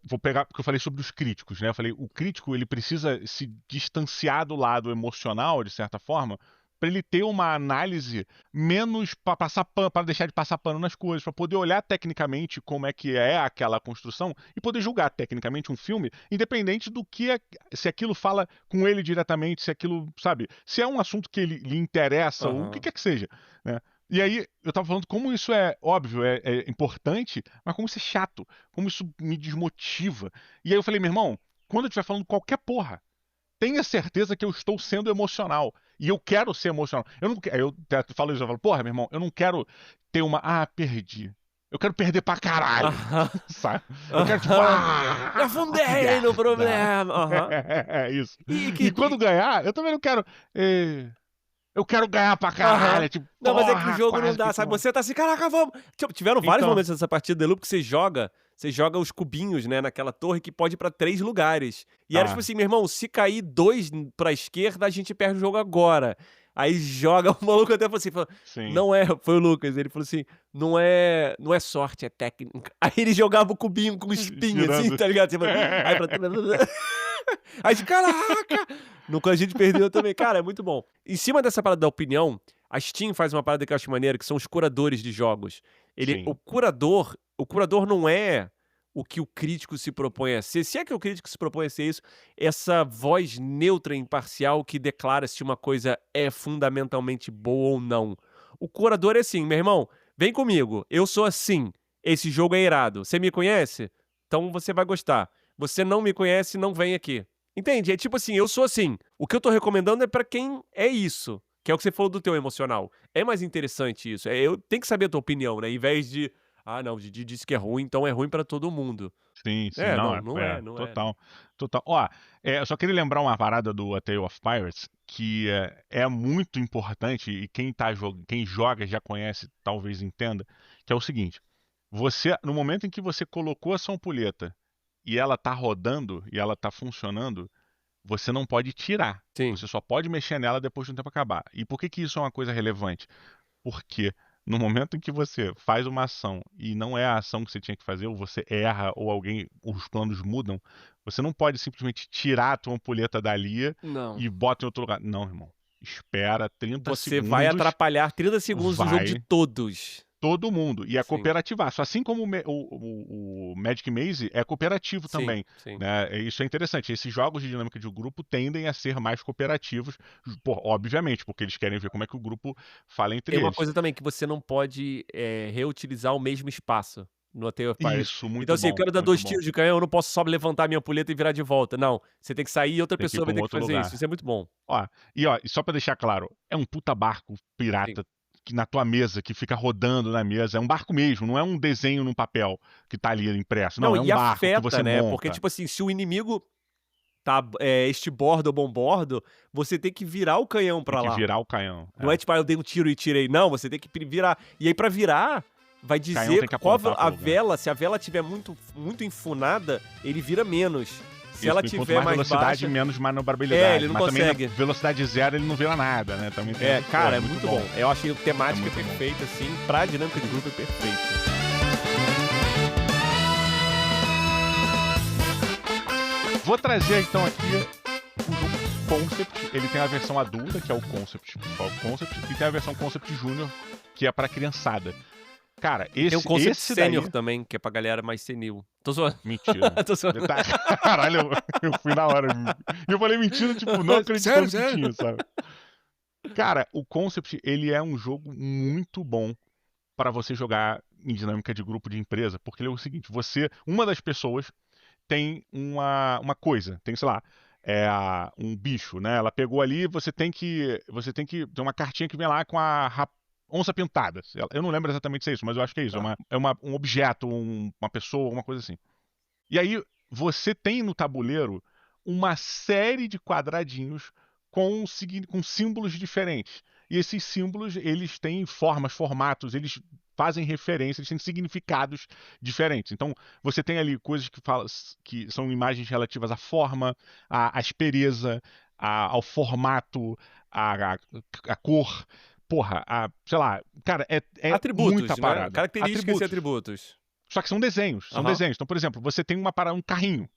vou pegar, porque eu falei sobre os críticos, né? Eu falei, o crítico ele precisa se distanciar do lado emocional, de certa forma, para ele ter uma análise menos para passar pano, para deixar de passar pano nas coisas, para poder olhar tecnicamente como é que é aquela construção e poder julgar tecnicamente um filme, independente do que se aquilo fala com ele diretamente, se aquilo, sabe, se é um assunto que ele lhe interessa, ou o que Aham. quer que seja, né? E aí, eu tava falando como isso é óbvio, é importante, mas como isso é chato, como isso me desmotiva. E aí eu falei, meu irmão, quando eu estiver falando qualquer porra, tenha certeza que eu estou sendo emocional. E eu quero ser emocional. Eu não quero. Eu falo isso, eu falo, porra, meu irmão, eu não quero ter uma. Ah, perdi. Eu quero perder pra caralho. Aham. Sabe? Eu quero, tipo, Aham. Me que afundei no merda. problema. Aham. É isso. E E que. quando ganhar, eu também não quero. Eu quero ganhar pra caralho. Aham. É tipo, Não, mas é que o porra, jogo não quase que dá, sabe? foi. Você tá assim, caraca, vamos. Tipo, tiveram vários Então, momentos nessa partida de Loop que você joga os cubinhos, né, naquela torre que pode ir pra 3 lugares. E era tipo tá. assim, meu irmão, se cair 2 pra esquerda, a gente perde o jogo agora. Aí joga o maluco até falou assim, Sim. não é, foi o Lucas, ele falou assim, não é sorte, é técnica. Aí ele jogava o cubinho com espinho, assim, Girando. tá ligado? Tipo, aí pra. Aí, caraca! Quando a gente perdeu também. Cara, é muito bom. Em cima dessa parada da opinião, a Steam faz uma parada que eu acho maneira, que são os curadores de jogos. Sim. O curador não é o que o crítico se propõe a ser. Se é que o crítico se propõe a ser isso, essa voz neutra e imparcial que declara se uma coisa é fundamentalmente boa ou não. O curador é assim, meu irmão, vem comigo, eu sou assim, esse jogo é irado. Você me conhece? Então você vai gostar. Você não me conhece, não vem aqui. Entende? É tipo assim, eu sou assim. O que eu tô recomendando é pra quem é isso. Que é o que você falou do teu emocional. É mais interessante isso. Eu tenho que saber a tua opinião, né? Em vez de, não, o Didi disse que é ruim, então é ruim pra todo mundo. Sim, sim, não, Não é. total, total. Ó, eu só queria lembrar uma parada do A Tale of Pirates que é muito importante e quem joga já conhece, talvez entenda, que é o seguinte: no momento em que você colocou a sua ampulheta e ela tá rodando e ela tá funcionando, você não pode tirar. Sim. Você só pode mexer nela depois de um tempo acabar. E por que que isso é uma coisa relevante? Porque No momento em que você faz uma ação e não é a ação que você tinha que fazer, ou você erra, ou os planos mudam, você não pode simplesmente tirar a tua ampulheta dali Não. e bota em outro lugar. Não, irmão. Espera 30 Você vai segundos, atrapalhar 30 segundos do jogo de vai todos. todo mundo. E é Sim, cooperativaço. Assim como o Magic Maze é cooperativo sim, também. sim. Né? Isso é interessante. Esses jogos de dinâmica de grupo tendem a ser mais cooperativos, obviamente, porque eles querem ver como é que o grupo fala entre Tem uma eles. coisa também que você não pode, reutilizar o mesmo espaço no A Tale of Pirates. Isso, Então, muito assim, eu bom, quero dar muito 2 bom. tiros de canhão, eu não posso só levantar minha ampulheta e virar de volta. Não, você tem que sair e outra Tem que ir pessoa para vai um ter que outro fazer isso. lugar. Isso é muito bom. E só pra deixar claro, é um puta barco Sim. pirata que na tua mesa, que fica rodando na mesa. É um barco mesmo, não é um desenho num papel que tá ali impresso. Não, Não, é e um barco que afeta, você né, porque, monta. tipo assim, se o inimigo tá, estibordo ou bombordo, você tem que virar o canhão Tem pra que lá. virar o canhão. Não é tipo: "Ah, eu dei um tiro e tirei". Não, você tem que virar. E aí pra virar, vai O canhão dizer tem que qual apontar a pro lugar. vela, se a vela tiver muito enfunada, ele vira menos. Se ela Isso, quanto tiver mais mais velocidade, baixa, menos manobrabilidade. ele não Mas também consegue. na velocidade zero ele não vira nada, né? Também tem, Cara, é muito bom. Eu achei a temática muito bom. perfeita, assim, pra dinâmica de grupo é perfeito. Vou trazer então aqui o jogo Concept. Ele tem a versão adulta, que é o Concept, e tem a versão Concept Júnior, que é pra criançada. Cara, Tem o concept esse daí... sênior também, que é pra galera mais senil. Tô zoando. Mentira. Tô zoando. Caralho, eu fui na hora. E eu falei mentira, tipo, não acreditando Sério? que tinha, sabe? Cara, o Concept, ele é um jogo muito bom para você jogar em dinâmica de grupo de empresa, porque ele é o seguinte, uma das pessoas tem uma coisa, tem, sei lá, um bicho, né? Ela pegou ali, tem uma cartinha que vem lá com a onça pintada. Eu não lembro exatamente se é isso, mas eu acho que é isso. Tá. Um objeto, uma pessoa, alguma coisa assim. E aí você tem no tabuleiro uma série de quadradinhos com símbolos diferentes. E esses símbolos, eles têm formatos, eles fazem referência, eles têm significados diferentes. Então, você tem ali coisas que são imagens relativas à forma, à aspereza, ao formato, à cor. Porra, sei lá, cara, é Atributos, muita né? parada. Características e atributos. Só que são desenhos, são Aham. desenhos. Então, por exemplo, você tem um carrinho.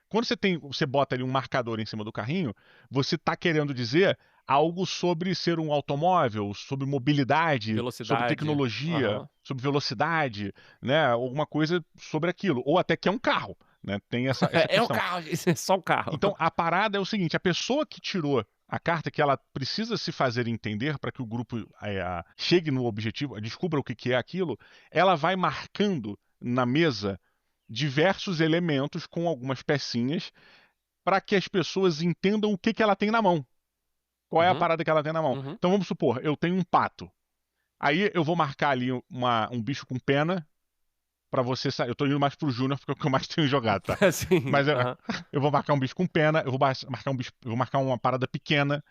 Quando você bota ali um marcador em cima do carrinho, você está querendo dizer algo sobre ser um automóvel, sobre mobilidade, sobre Velocidade. tecnologia, Aham. sobre velocidade, né? Alguma coisa sobre aquilo. Ou até que é um carro, né? Tem essa É o questão. carro, é só o carro. Então, a parada é o seguinte: a pessoa que tirou a carta que ela precisa se fazer entender para que o grupo chegue no objetivo, descubra o que é aquilo, ela vai marcando na mesa diversos elementos com algumas pecinhas para que as pessoas entendam o que ela tem na mão. Qual é a Uhum, parada que ela tem na mão? uhum. Então vamos supor, eu tenho um pato. Aí eu vou marcar ali um bicho com pena para você sair. Eu tô indo mais pro Júnior porque é o que eu mais tenho jogado, tá? Sim, Mas aham. eu vou marcar um bicho com pena, eu vou marcar uma parada pequena,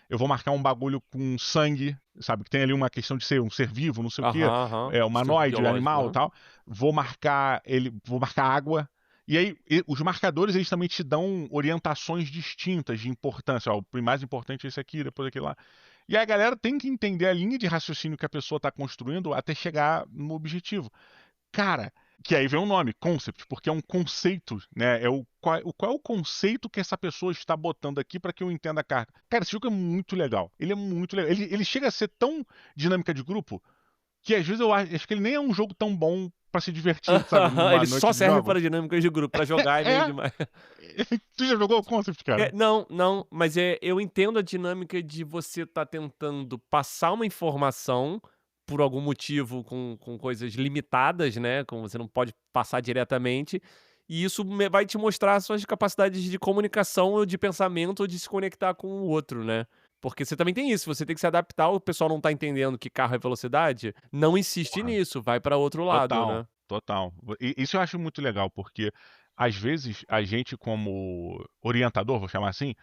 eu vou marcar um bagulho com sangue, sabe? Que tem ali uma questão de ser um ser vivo, não sei o quê, Aham, aham. Instinto humanoide, biológico, animal e aham. tal. Vou marcar água. E aí, os marcadores, eles também te dão orientações distintas de importância. Ó, o mais importante é esse aqui, depois aquele lá. E aí a galera tem que entender a linha de raciocínio que a pessoa está construindo até chegar no objetivo. Cara, que aí vem o nome, concept, porque é um conceito, né? Qual é o conceito que essa pessoa está botando aqui para que eu entenda a carta. Cara, esse jogo é muito legal. Ele é muito legal. Ele chega a ser tão dinâmica de grupo que às vezes eu acho que ele nem é um jogo tão bom para se divertir, sabe? Numa Ele noite só de serve jogos. para dinâmicas de grupo, para jogar é meio É. demais. Tu já jogou o concept, cara? Não, mas eu entendo a dinâmica de você tá tentando passar uma informação por algum motivo com coisas limitadas, né, como você não pode passar diretamente, e isso vai te mostrar suas capacidades de comunicação ou de pensamento ou de se conectar com o outro, né. Porque você também tem isso, você tem que se adaptar, o pessoal não tá entendendo que carro é velocidade, não insiste Porra, nisso, vai para outro lado, total, né. total. E isso eu acho muito legal, porque às vezes a gente, como orientador, vou chamar assim,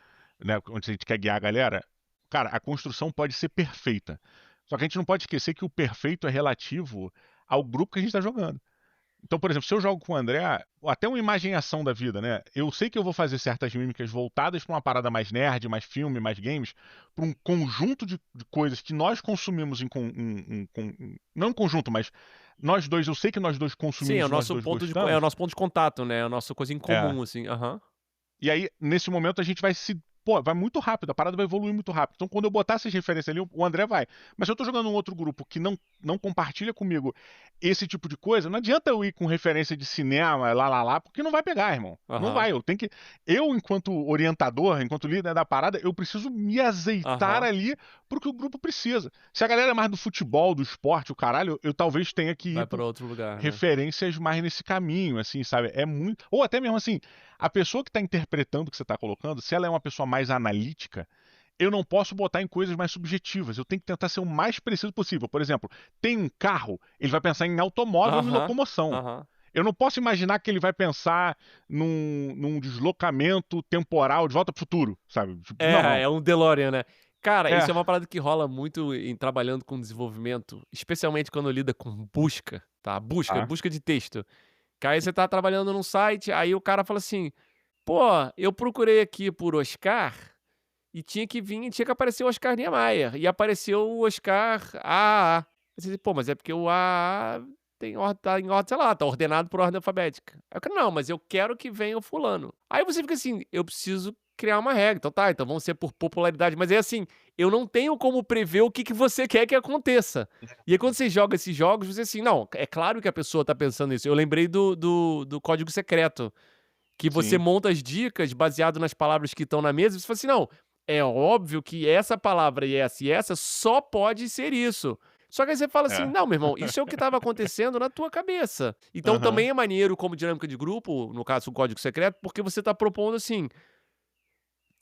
né, onde a gente quer guiar a galera, cara, a construção pode ser perfeita. Só que a gente não pode esquecer que o perfeito é relativo ao grupo que a gente está jogando. Então, por exemplo, se eu jogo com o André, até uma imagem e ação da vida, né? Eu sei que eu vou fazer certas mímicas voltadas pra uma parada mais nerd, mais filme, mais games, pra um conjunto de coisas que nós consumimos não em conjunto, mas nós dois, eu sei que nós dois Sim, consumimos, nós dois gostamos. o nosso ponto de contato, né? É a nossa coisa em É. comum, assim. Aham. E aí, nesse momento, a gente vai se. Pô, vai muito rápido, a parada vai evoluir muito rápido. Então, quando eu botar essas referências ali, o André vai. Mas se eu tô jogando um outro grupo que não compartilha comigo esse tipo de coisa, não adianta eu ir com referência de cinema, lá, porque não vai pegar, irmão. Não Aham. vai. Eu tenho que. Eu, enquanto orientador, enquanto líder da parada, eu preciso me azeitar Aham. ali pro que o grupo precisa. Se a galera é mais do futebol, do esporte, o caralho, eu talvez tenha que ir Vai por pra outro lugar, né? referências mais nesse caminho, assim, sabe? É muito. Ou até mesmo assim, a pessoa que está interpretando o que você está colocando, se ela é uma pessoa mais analítica, eu não posso botar em coisas mais subjetivas. Eu tenho que tentar ser o mais preciso possível. Por exemplo, tem um carro, ele vai pensar em automóvel e Aham. locomoção. Aham. Eu não posso imaginar que ele vai pensar num deslocamento temporal de volta pro futuro, sabe? Tipo, não. É um DeLorean, né? Cara, É, isso é uma parada que rola muito em trabalhando com desenvolvimento, especialmente quando lida com busca, tá? tá. Busca de texto. Que aí você tá trabalhando num site, aí o cara fala assim: "Pô, eu procurei aqui por Oscar e tinha que aparecer o Oscar Niemeyer, e apareceu o Oscar AAA". Aí você diz: "Pô, mas é porque o AAA tá em ordem, sei lá, tá ordenado por ordem alfabética". Aí o cara: "Não, mas eu quero que venha o fulano". Aí você fica assim: "Eu preciso criar uma regra, então tá, então vamos ser por popularidade", mas é assim, eu não tenho como prever o que você quer que aconteça. E aí quando você joga esses jogos, você assim, não, é claro que a pessoa tá pensando nisso. Eu lembrei do Código Secreto, que você Sim. monta as dicas baseado nas palavras que estão na mesa, e você fala assim: "Não, é óbvio que essa palavra e essa só pode ser isso". Só que aí você fala assim: É. "Não, meu irmão, isso é o que estava acontecendo na tua cabeça". Então Aham. também é maneiro como dinâmica de grupo, no caso o Código Secreto, porque você tá propondo assim: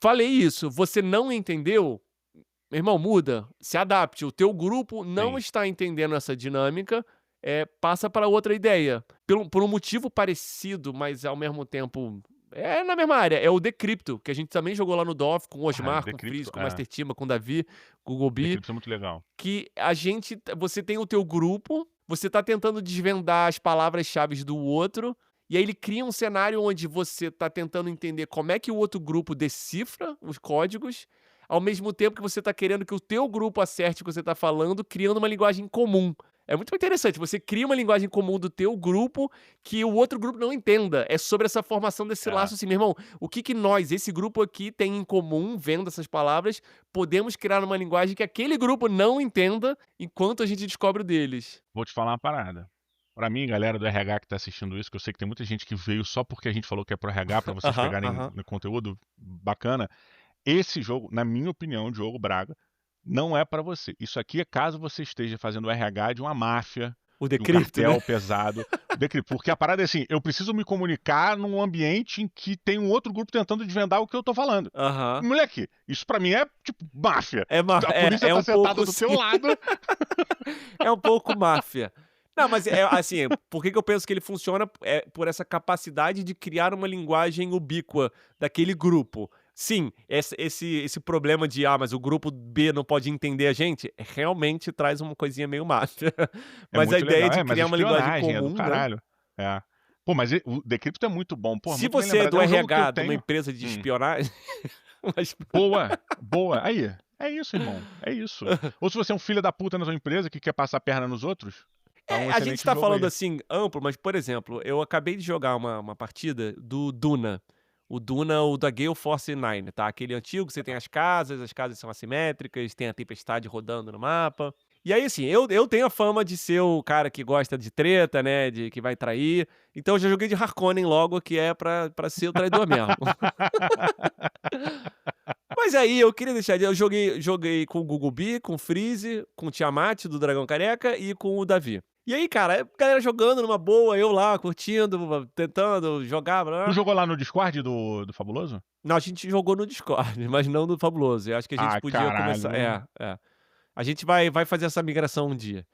"Falei isso, você não entendeu? Meu irmão, muda, se adapte. O teu grupo não Sim. está entendendo essa dinâmica, passa para outra ideia. Por um motivo parecido, mas ao mesmo tempo é na mesma área, é o Decrypto, que a gente também jogou lá no DOF com o Ah, Osmar, com o Decrypto, Freeze, com o Master Tima, com o Davi, com o Gobi, Decrypto é muito legal. que você tem o teu grupo, você tá tentando desvendar as palavras-chaves do outro, e aí ele cria um cenário onde você tá tentando entender como é que o outro grupo decifra os códigos, ao mesmo tempo que você tá querendo que o teu grupo acerte o que você tá falando, criando uma linguagem comum. É muito interessante, você cria uma linguagem comum do teu grupo que o outro grupo não entenda. É sobre essa formação desse É. laço assim, meu irmão, o que que nós, esse grupo aqui, tem em comum, vendo essas palavras, podemos criar uma linguagem que aquele grupo não entenda, enquanto a gente descobre o deles. Vou te falar uma parada. Pra mim, galera do RH que tá assistindo isso, que eu sei que tem muita gente que veio só porque a gente falou que é pro RH, pra vocês Aham, pegarem aham. no conteúdo bacana. Esse jogo, na minha opinião, Diogo Braga, não é pra você. Isso aqui é caso você esteja fazendo o RH de uma máfia, O de um Decrypto, né? cartel pesado. Porque a parada é assim, eu preciso me comunicar num ambiente em que tem um outro grupo tentando desvendar o que eu tô falando. Aham. Moleque, isso pra mim é tipo máfia. É ma A polícia é tá um sentada pouco do teu sim, lado. é um pouco máfia. Não, mas é assim, por que que eu penso que ele funciona, por essa capacidade de criar uma linguagem ubíqua daquele grupo. Sim, esse problema de: "Ah, mas o grupo B não pode entender a gente", realmente traz uma coisinha meio máfia. É Mas a muito ideia legal. de É, mas a criar uma linguagem espionagem é do comum, né. caralho. É. Pô, mas o Decrypto é muito bom. Pô, Se muito bem você é lembrado. do É um jogo que eu RH de uma tenho. empresa de Hum. espionagem, mas Boa, boa. Aí, é isso, irmão. É isso. Ou se você é um filho da puta na sua empresa que quer passar a perna nos outros, tá um a gente excelente tá jogo falando aí. assim amplo, mas, por exemplo, eu acabei de jogar uma partida do Duna. O Duna, o da Gale Force 9, tá? Aquele antigo que você tem as casas são assimétricas, tem a tempestade rodando no mapa. E aí, assim, eu tenho a fama de ser o cara que gosta de treta, né? De que vai trair. Então eu já joguei de Harkonnen logo, que é pra ser o traidor mesmo. Mas aí eu queria deixar eu joguei com o Gugubi, com o Freeze, com o Tiamat do Dragão Careca e com o Davi. E aí, cara, a galera jogando numa boa, eu lá curtindo, tentando jogar, blá, Tu blá. jogou lá no Discord do Fabuloso? Não, a gente jogou no Discord, mas não no Fabuloso. Eu acho que a gente Ah, podia começar caralho. A gente vai fazer essa migração um dia.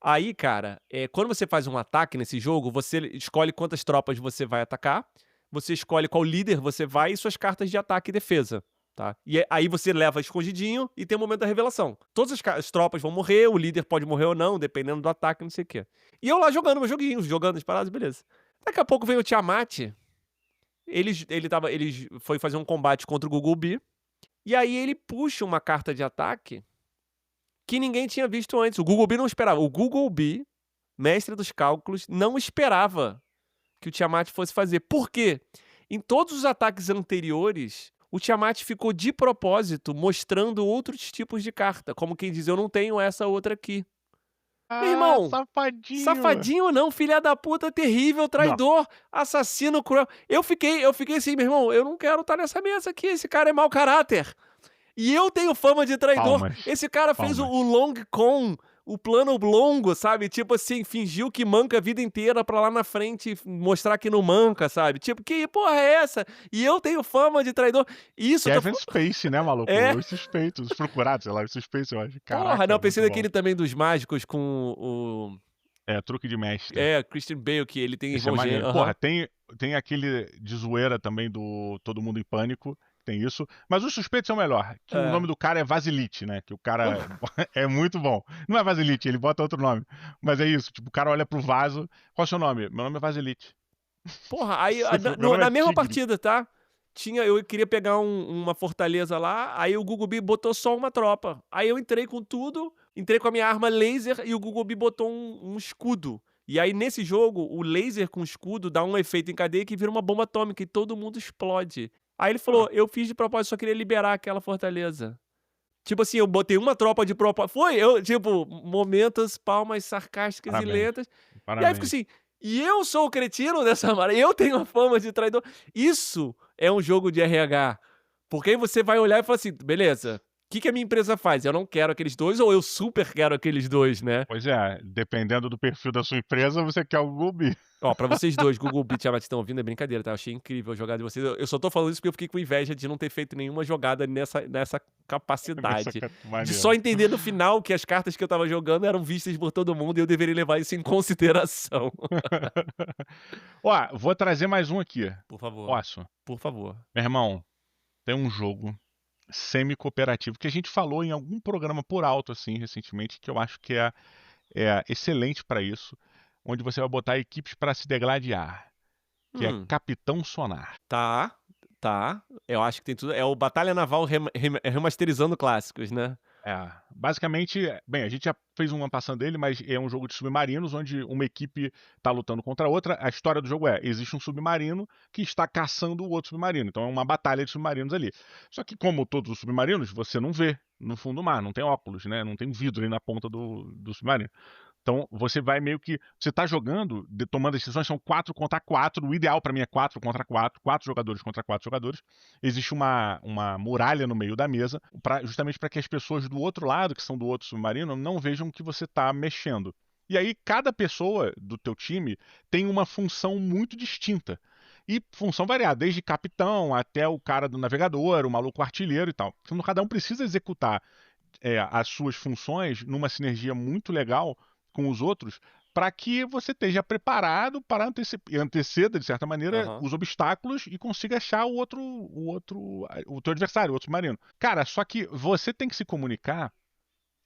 Aí, cara, quando você faz um ataque nesse jogo, você escolhe quantas tropas você vai atacar, você escolhe qual líder você vai e suas cartas de ataque e defesa, tá? E aí você leva escondidinho e tem o momento da revelação. Todas as tropas vão morrer, o líder pode morrer ou não, dependendo do ataque, não sei o quê. E eu lá jogando meus joguinhos, jogando as paradas, beleza. Daqui a pouco vem o Tiamat, ele foi fazer um combate contra o Google Bee, e aí ele puxa uma carta de ataque que ninguém tinha visto antes. O Google Bee não esperava. O Google Bee, mestre dos cálculos, não esperava que o Tiamat fosse fazer. Por quê? Em todos os ataques anteriores, o Tiamat ficou de propósito mostrando outros tipos de carta. Como quem diz, eu não tenho essa outra aqui. Meu Ah, irmão, safadinho. safadinho não, filha da puta, terrível, traidor, assassino, cruel. Eu fiquei assim, meu irmão, eu não quero estar nessa mesa aqui, esse cara é mau caráter. E eu tenho fama de traidor. Palmas. Esse cara fez o Palmas. long con, o plano longo, sabe? Tipo assim, fingiu que manca a vida inteira pra lá na frente mostrar que não manca, sabe? Tipo, que porra é essa? E eu tenho fama de traidor. Isso Kevin Space, né, maluco? É. Os suspeitos, os procurados, sei lá, os suspeitos, eu acho. Caraca, Porra, não, pensei muito bom. naquele também dos mágicos com o... Truque de mestre. Christian Bale, que ele tem Esse é irmão maneiro. gêmeo. Porra, tem aquele de zoeira também do Todo Mundo em Pânico, tem isso. Mas os suspeitos são melhor, que o nome do cara é Vasilite, né? Que o cara é muito bom. Não é Vasilite, ele bota outro nome. Mas é isso, tipo, o cara olha pro vaso. Qual é o seu nome? Meu nome é Vasilite. Porra, aí Meu nome na é mesma Tigre. partida, tá? Eu queria pegar uma fortaleza lá, aí o Google Bee botou só uma tropa. Aí eu entrei com tudo, entrei com a minha arma laser e o Google Bee botou um escudo. E aí nesse jogo, o laser com escudo dá um efeito em cadeia que vira uma bomba atômica e todo mundo explode. Aí ele falou, eu fiz de propósito, só queria liberar aquela fortaleza. Tipo assim, eu botei uma tropa de propósito. Tipo, momentos, palmas sarcásticas Parabéns. e lentas. Parabéns. E aí fica assim, e eu sou o cretino dessa mara, eu tenho a fama de traidor. Isso é um jogo de RH. Porque aí você vai olhar e fala assim, beleza, o que a minha empresa faz? Eu não quero aqueles dois ou eu super quero aqueles dois, né? Pois é, dependendo do perfil da sua empresa, você quer o Google Bee. Ó, pra vocês dois, Google Bee e Tiamat estão ouvindo, é brincadeira, tá? Eu achei incrível a jogada de vocês. Eu só tô falando isso porque eu fiquei com inveja de não ter feito nenhuma jogada nessa capacidade. De só entender no final que as cartas que eu tava jogando eram vistas por todo mundo e eu deveria levar isso em consideração. Ó, vou trazer mais um aqui. Por favor. Posso? Por favor. Meu irmão, tem um jogo semi-cooperativo que a gente falou em algum programa por alto, assim, recentemente, que eu acho que é excelente pra isso, onde você vai botar equipes pra se degladiar, que é Capitão Sonar. Tá. Eu acho que tem tudo. É o Batalha Naval remasterizando clássicos, né? Basicamente, bem, a gente já fez uma passando dele, mas é um jogo de submarinos onde uma equipe tá lutando contra a outra. A história do jogo existe um submarino que está caçando o outro submarino. Então é uma batalha de submarinos ali. Só que como todos os submarinos, você não vê no fundo do mar, não tem óculos, né? Não tem vidro ali na ponta do submarino. Então você vai meio que. Você tá jogando, tomando decisões, são 4 contra 4. O ideal pra mim é 4 contra 4. 4 jogadores contra 4 jogadores. Existe uma muralha no meio da mesa, justamente para que as pessoas do outro lado, que são do outro submarino, não vejam que você tá mexendo. E aí, cada pessoa do teu time tem uma função muito distinta. E função variada, desde capitão até o cara do navegador, o maluco artilheiro e tal. Então, cada um precisa executar as suas funções numa sinergia muito legal com os outros, para que você esteja preparado para anteceda, de certa maneira, os obstáculos e consiga achar o teu adversário, o outro submarino. Cara, só que você tem que se comunicar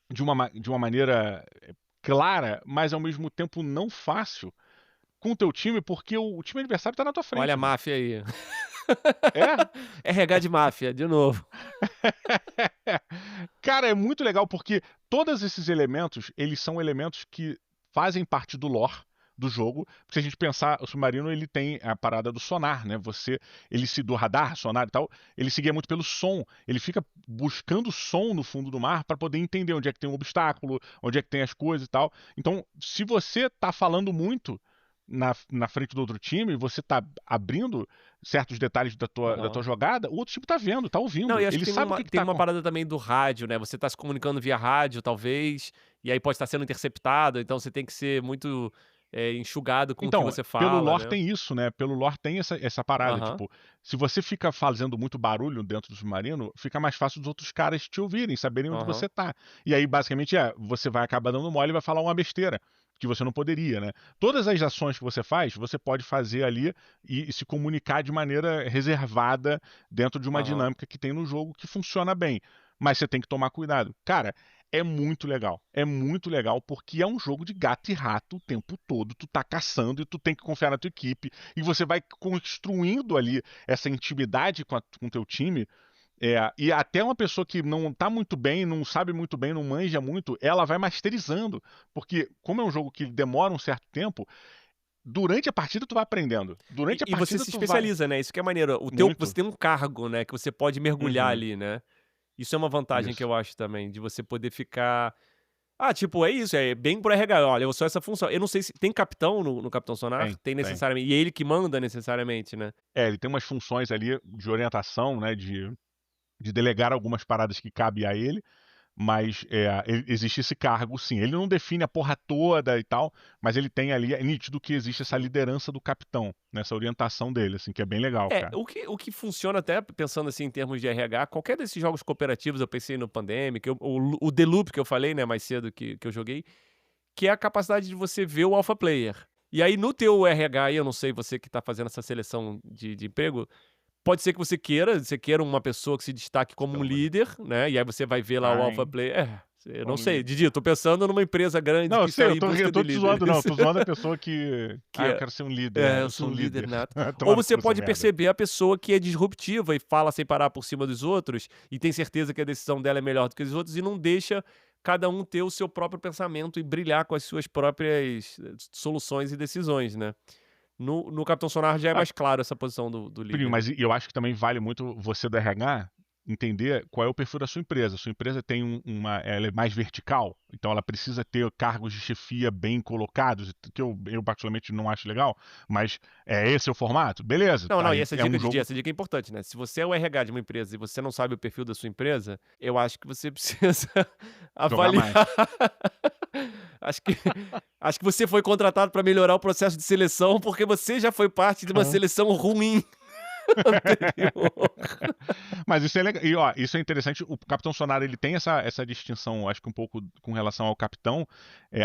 de uma maneira clara, mas ao mesmo tempo não fácil, com o teu time, porque o time adversário tá na tua frente. Olha a máfia aí. É? RH de máfia, de novo. Cara, é muito legal porque todos esses elementos, eles são elementos que fazem parte do lore do jogo. Se a gente pensar, o submarino ele tem a parada do sonar, né? Do radar, sonar e tal, ele seguia muito pelo som. Ele fica buscando som no fundo do mar para poder entender onde é que tem um obstáculo, onde é que tem as coisas e tal. Então, se você tá falando muito na frente do outro time, você tá abrindo certos detalhes da tua jogada, o outro time tá vendo, tá ouvindo. Não, e acho ele que sabe o que tem tá uma parada também do rádio, né? Você tá se comunicando via rádio, talvez, e aí pode estar sendo interceptado, então você tem que ser muito enxugado com o que você fala. Pelo lore né? tem isso, né? Pelo lore tem essa parada. Tipo, se você fica fazendo muito barulho dentro do submarino, fica mais fácil dos outros caras te ouvirem, saberem onde você tá. E aí, basicamente, você vai acabar dando mole e vai falar uma besteira. que você não poderia, né? Todas as ações que você faz, você pode fazer ali e se comunicar de maneira reservada dentro de uma Aham. dinâmica que tem no jogo que funciona bem. Mas você tem que tomar cuidado. Cara, é muito legal. É muito legal porque é um jogo de gato e rato o tempo todo. Tu tá caçando e tu tem que confiar na tua equipe. E você vai construindo ali essa intimidade com o teu time. E até uma pessoa que não tá muito bem, não sabe muito bem, não manja muito, ela vai masterizando. Porque, como é um jogo que demora um certo tempo, durante a partida tu vai aprendendo. Durante a E você partida se tu vai. especializa, né? Isso que é maneiro. Você Muito. tem um cargo, né? Que você pode mergulhar Uhum, ali, né? Isso é uma vantagem que isso. eu acho também, de você poder ficar. Ah, tipo, é isso, é bem por RH. Olha, eu sou essa função. Eu não sei se tem capitão no Capitão Sonar? Tem, Tem tem. necessariamente. E é ele que manda necessariamente, né? Ele tem umas funções ali de orientação, né? De delegar algumas paradas que cabe a ele. Mas existe esse cargo, sim. Ele não define a porra toda e tal, mas ele tem ali, é nítido que existe essa Sim. liderança do capitão, nessa orientação dele, assim, que é bem legal, cara. O que funciona até pensando assim em termos de RH, qualquer desses jogos cooperativos, eu pensei no Pandemic, o The Loop que eu falei, né, mais cedo que eu joguei, que é a capacidade de você ver o alpha player. E aí no teu RH, aí, eu não sei, você que tá fazendo essa seleção de emprego, pode ser que você queira uma pessoa que se destaque como um Pelo amor de líder, né, e aí você vai ver lá o alpha Deus. player. Eu não Como sei, líder. Didi, eu tô pensando numa empresa grande Não, eu que sei, tá eu em tô, eu busca de tô te zoando, não. Eu líderes. tô zoando a pessoa que. Que Eu é quero ser um líder. eu Eu sou sou um um líder líder. nato. Ou Tomar no você cu, seu pode merda. perceber a pessoa que é disruptiva e fala sem parar por cima dos outros e tem certeza que a decisão dela é melhor do que os outros e não deixa cada um ter o seu próprio pensamento e brilhar com as suas próprias soluções e decisões, né. No Capitão Sonar já é Ah, mais claro essa posição do Primo, líder. mas eu acho que também vale muito você do RH entender qual é o perfil da sua empresa. Sua empresa tem ela é mais vertical, então ela precisa ter cargos de chefia bem colocados, que eu particularmente não acho legal, mas esse é o formato? Beleza, Não, não, e aí essa é um dica, Didi, jogo. essa dica é importante, né. Se você é o RH de uma empresa e você não sabe o perfil da sua empresa, eu acho que você precisa Jogar avaliar. mais. Acho que acho que você foi contratado para melhorar o processo de seleção, porque você já foi parte de uma seleção ruim anterior. Mas isso é legal. E ó, isso é interessante. O Capitão Sonara ele tem essa distinção, acho que um pouco com relação ao capitão.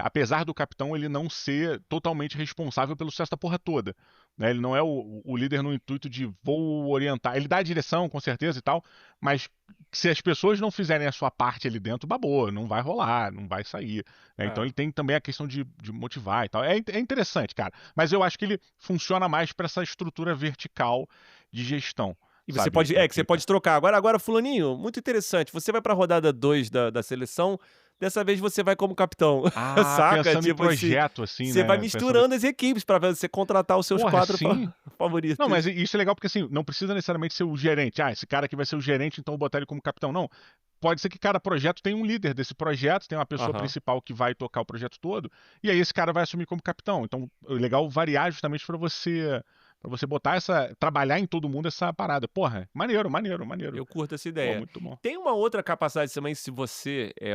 Apesar do capitão ele não ser totalmente responsável pelo sucesso da porra toda. Né? Ele não é o líder no intuito de vou orientar. Ele dá a direção, com certeza e tal, mas se as pessoas não fizerem a sua parte ali dentro, babou, não vai rolar, não vai sair. Né? Então É. ele tem também a questão de motivar e tal. É interessante, cara. Mas eu acho que ele funciona mais para essa estrutura vertical de gestão. E você Sabe? pode que você pode trocar. Agora fulaninho, muito interessante, você vai pra rodada 2 da seleção, dessa vez você vai como capitão, saca? Pensando em Tipo assim, projeto, assim, você vai né? Pensando. misturando as equipes pra você contratar os seus Porra, 4 sim. Não, mas favoritos. isso é legal porque, assim, não precisa necessariamente ser o gerente. Esse cara aqui vai ser o gerente, então eu vou botar ele como capitão. Não. Pode ser que cada projeto tenha um líder desse projeto, tem uma pessoa Aham. principal que vai tocar o projeto todo, e aí esse cara vai assumir como capitão. Então, é legal variar justamente para você botar trabalhar em todo mundo essa parada. Porra, maneiro, maneiro, maneiro. Eu curto essa Pô, ideia. muito bom. Tem uma outra capacidade também, se você é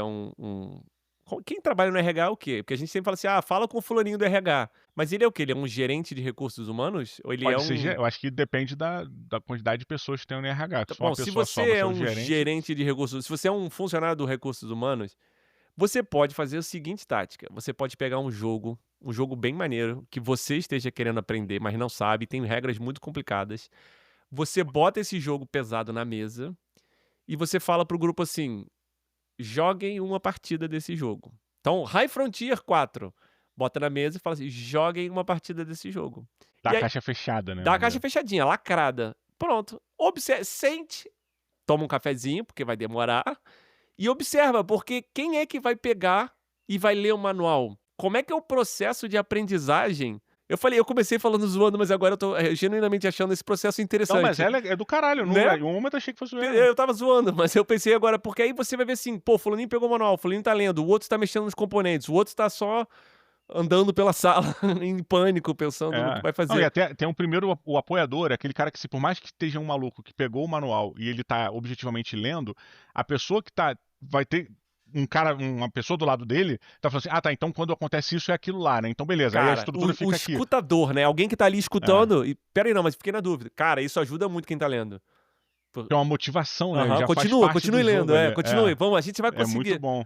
quem trabalha no RH é o quê? Porque a gente sempre fala assim: fala com o fulaninho do RH". Mas ele é o quê? Ele é um gerente de recursos humanos? Ou ele é Pode ser, um eu acho que depende da quantidade de pessoas que tem no RH. Tá Se for uma bom, se pessoa só, você você é é o um gerente. gerente de recursos se você é um funcionário do recursos humanos, você pode fazer a seguinte tática: você pode pegar um jogo bem maneiro, que você esteja querendo aprender, mas não sabe, tem regras muito complicadas. Você bota esse jogo pesado na mesa e você fala para o grupo assim: "Joguem uma partida desse jogo". Então, High Frontier 4, bota na mesa e fala assim: "Joguem uma partida desse jogo". Da E aí caixa fechada, né? dá a caixa Maneiro. fechadinha, lacrada. Pronto. Sente, toma um cafezinho, porque vai demorar, e observa, porque quem é que vai pegar e vai ler o manual? Como é que é o processo de aprendizagem? Eu comecei falando zoando, mas agora eu tô, genuinamente achando esse processo Não, mas interessante, é do caralho. Não, né. em um momento eu achei que fosse zoeira, não. Eu estava zoando, mas eu pensei agora, porque aí você vai ver assim, pô, fulaninho pegou o manual, fulaninho tá lendo, o outro tá mexendo nos componentes, o outro tá só andando pela sala em pânico, pensando no que É. vai Não, e fazer. até tem um primeiro, o apoiador, é aquele cara que, se por mais que esteja um maluco que pegou o manual e ele tá objetivamente lendo, a pessoa que vai ter uma pessoa do lado dele, tá falando assim, tá, então quando acontece isso é aquilo lá, né? Então beleza, aí a Cara, estrutura o fica aqui. escutador, né, alguém que tá ali É. escutando e espera aí, não, mas fiquei na dúvida. Cara, isso ajuda muito quem tá lendo. Que é uma motivação, né? Aham, Já faz parte do continue jogo lendo, ali. continue, vamos, a gente vai É muito conseguir. bom.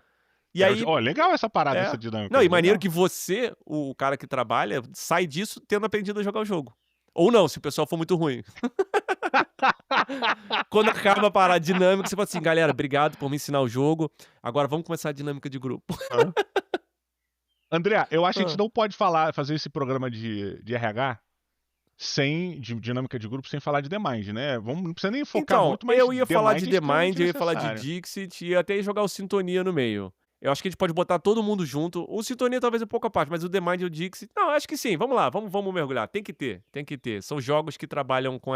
E aí, Ó, legal essa parada, essa é. dinâmica Não, aí, e maneiro legal. que você, o cara que trabalha, sai disso tendo aprendido a jogar o jogo. Ou não, se o pessoal for muito ruim. Quando acaba a parada dinâmica, você fala assim: "Galera, obrigado por me ensinar o jogo, agora vamos começar a dinâmica de grupo". Hã. André, eu acho que a gente Hã. não pode fazer esse programa de RH de dinâmica de grupo sem falar de The Mind, né? Não precisa nem focar Então, muito, mas eu ia The falar Mind de é The extremamente Mind, eu ia falar de necessário. Dixit e até ia jogar o Sintonia no meio. Eu acho que a gente pode botar todo mundo junto. O Sintonia talvez um pouco à parte, mas o The Mind e o Dixit não, acho que sim, vamos lá, vamos mergulhar. Tem que ter, tem que ter. São jogos que trabalham com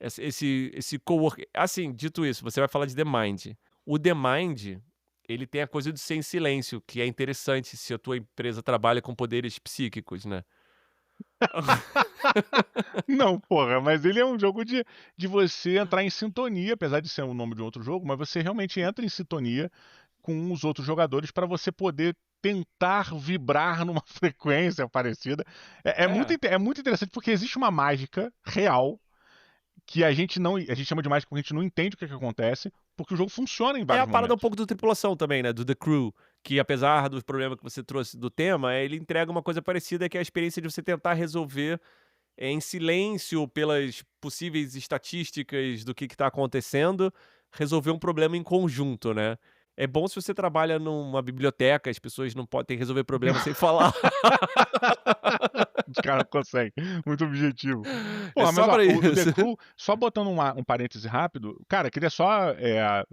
esse cowork assim, dito isso, você vai falar de The Mind. O The Mind, ele tem a coisa de ser em silêncio, que é interessante se a tua empresa trabalha com poderes psíquicos, né. Não, porra, mas ele é um jogo de você entrar em sintonia, apesar de ser o nome de outro jogo, mas você realmente entra em sintonia com os outros jogadores para você poder tentar vibrar numa frequência parecida. É. É muito interessante porque existe uma mágica real que a gente chama de mágica porque a gente não entende o que acontece, porque o jogo funciona em É a vários parada um momentos. pouco do tripulação também, né, do The Crew, que apesar do problema que você trouxe do tema, ele entrega uma coisa parecida, que é a experiência de você tentar resolver, em silêncio, pelas possíveis estatísticas do que tá acontecendo, resolver um problema em conjunto, né. É bom se você trabalha numa biblioteca, as pessoas não podem resolver problema sem falar. Os caras conseguem. Muito objetivo. É Porra, mas só ó, pra o The isso. Crew, só botando um parêntese rápido, cara, queria só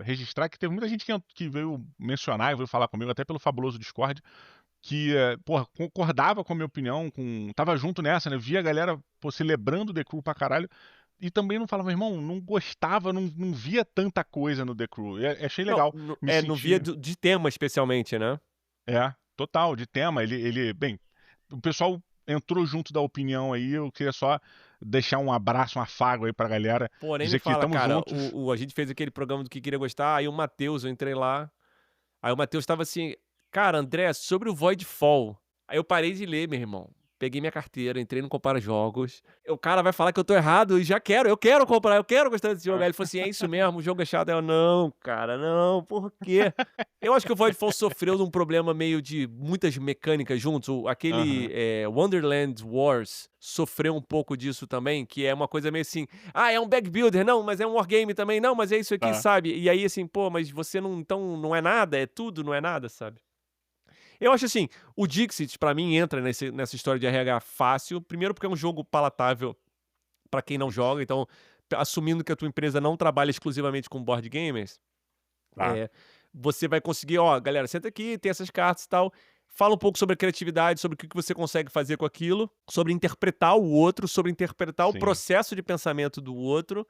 registrar que teve muita gente que veio mencionar e veio falar comigo, até pelo fabuloso Discord, que, porra, concordava com a minha opinião, tava junto nessa, né? Via a galera, pô, celebrando o The Crew pra caralho. E também não falava, irmão, não gostava, não via tanta coisa no The Crew. E achei Não, legal. Me não via senti. de tema especialmente, né. Total, de tema. Bem, o pessoal entrou junto da opinião aí. Eu queria só deixar um abraço, um afago aí pra galera. Pô, nem me Dizer que fala, estamos cara, juntos. a gente fez aquele programa do que queria gostar, aí o Matheus, eu entrei lá, aí o Matheus estava assim: "Cara, André, sobre o Voidfall". Aí eu parei de ler, meu irmão. Peguei minha carteira, entrei no Compara Jogos. O cara vai falar que eu tô errado e já eu quero comprar, eu quero gostar desse jogo. Aí ele falou assim: "É isso mesmo, o jogo é chato". Eu: "Não, cara, não, por quê?". Eu acho que o Voidfall sofreu de um problema meio de muitas mecânicas juntos. Aquele, Aham. Wonderland Wars sofreu um pouco disso também, que é uma coisa meio assim: "Ah, é um back builder. Não, mas é um wargame também. Não, mas é isso aqui", Tá. sabe. E aí, assim, pô, mas você não então não é nada, é tudo, não é nada, sabe. Eu acho assim, o Dixit pra mim entra nessa história de RH fácil, primeiro porque é um jogo palatável pra quem não joga, então, assumindo que a tua empresa não trabalha exclusivamente com board gamers, Tá. eh, você vai conseguir: "Ó, galera, senta aqui, tem essas cartas e tal". Fala um pouco sobre a criatividade, sobre o que você consegue fazer com aquilo, sobre interpretar o outro, sobre interpretar o Sim. processo de pensamento do outro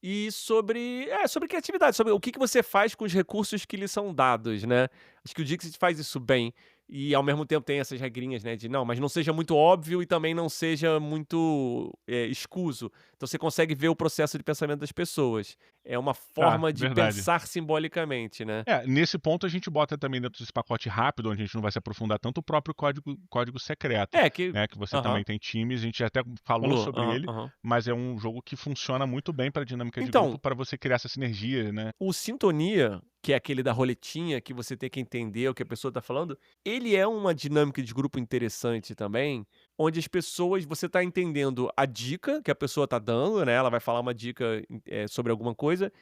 e sobre criatividade, sobre o que você faz com os recursos que lhe são dados, né. Acho que o Dixit faz isso bem, e ao mesmo tempo tem essas regrinhas, né, de não, mas não seja muito óbvio e também não seja muito, escuso. Então você consegue ver o processo de pensamento das pessoas. É uma Tá, forma de verdade. pensar simbolicamente, né. Nesse ponto a gente bota também dentro desse pacote rápido, onde a gente não vai se aprofundar tanto, o próprio código secreto, É que né, que você também aham, tem times, a gente até falou falou. sobre Aham, ele, aham. mas é um jogo que funciona muito bem para dinâmica de grupo, Então, para você criar essa sinergia, né. o Sintonia, que é aquele da roletinha, que você tem que entender o que a pessoa tá falando, ele é uma dinâmica de grupo interessante também, onde as pessoas você tá entendendo a dica que a pessoa tá dando, né, ela vai falar uma dica, sobre alguma coisa,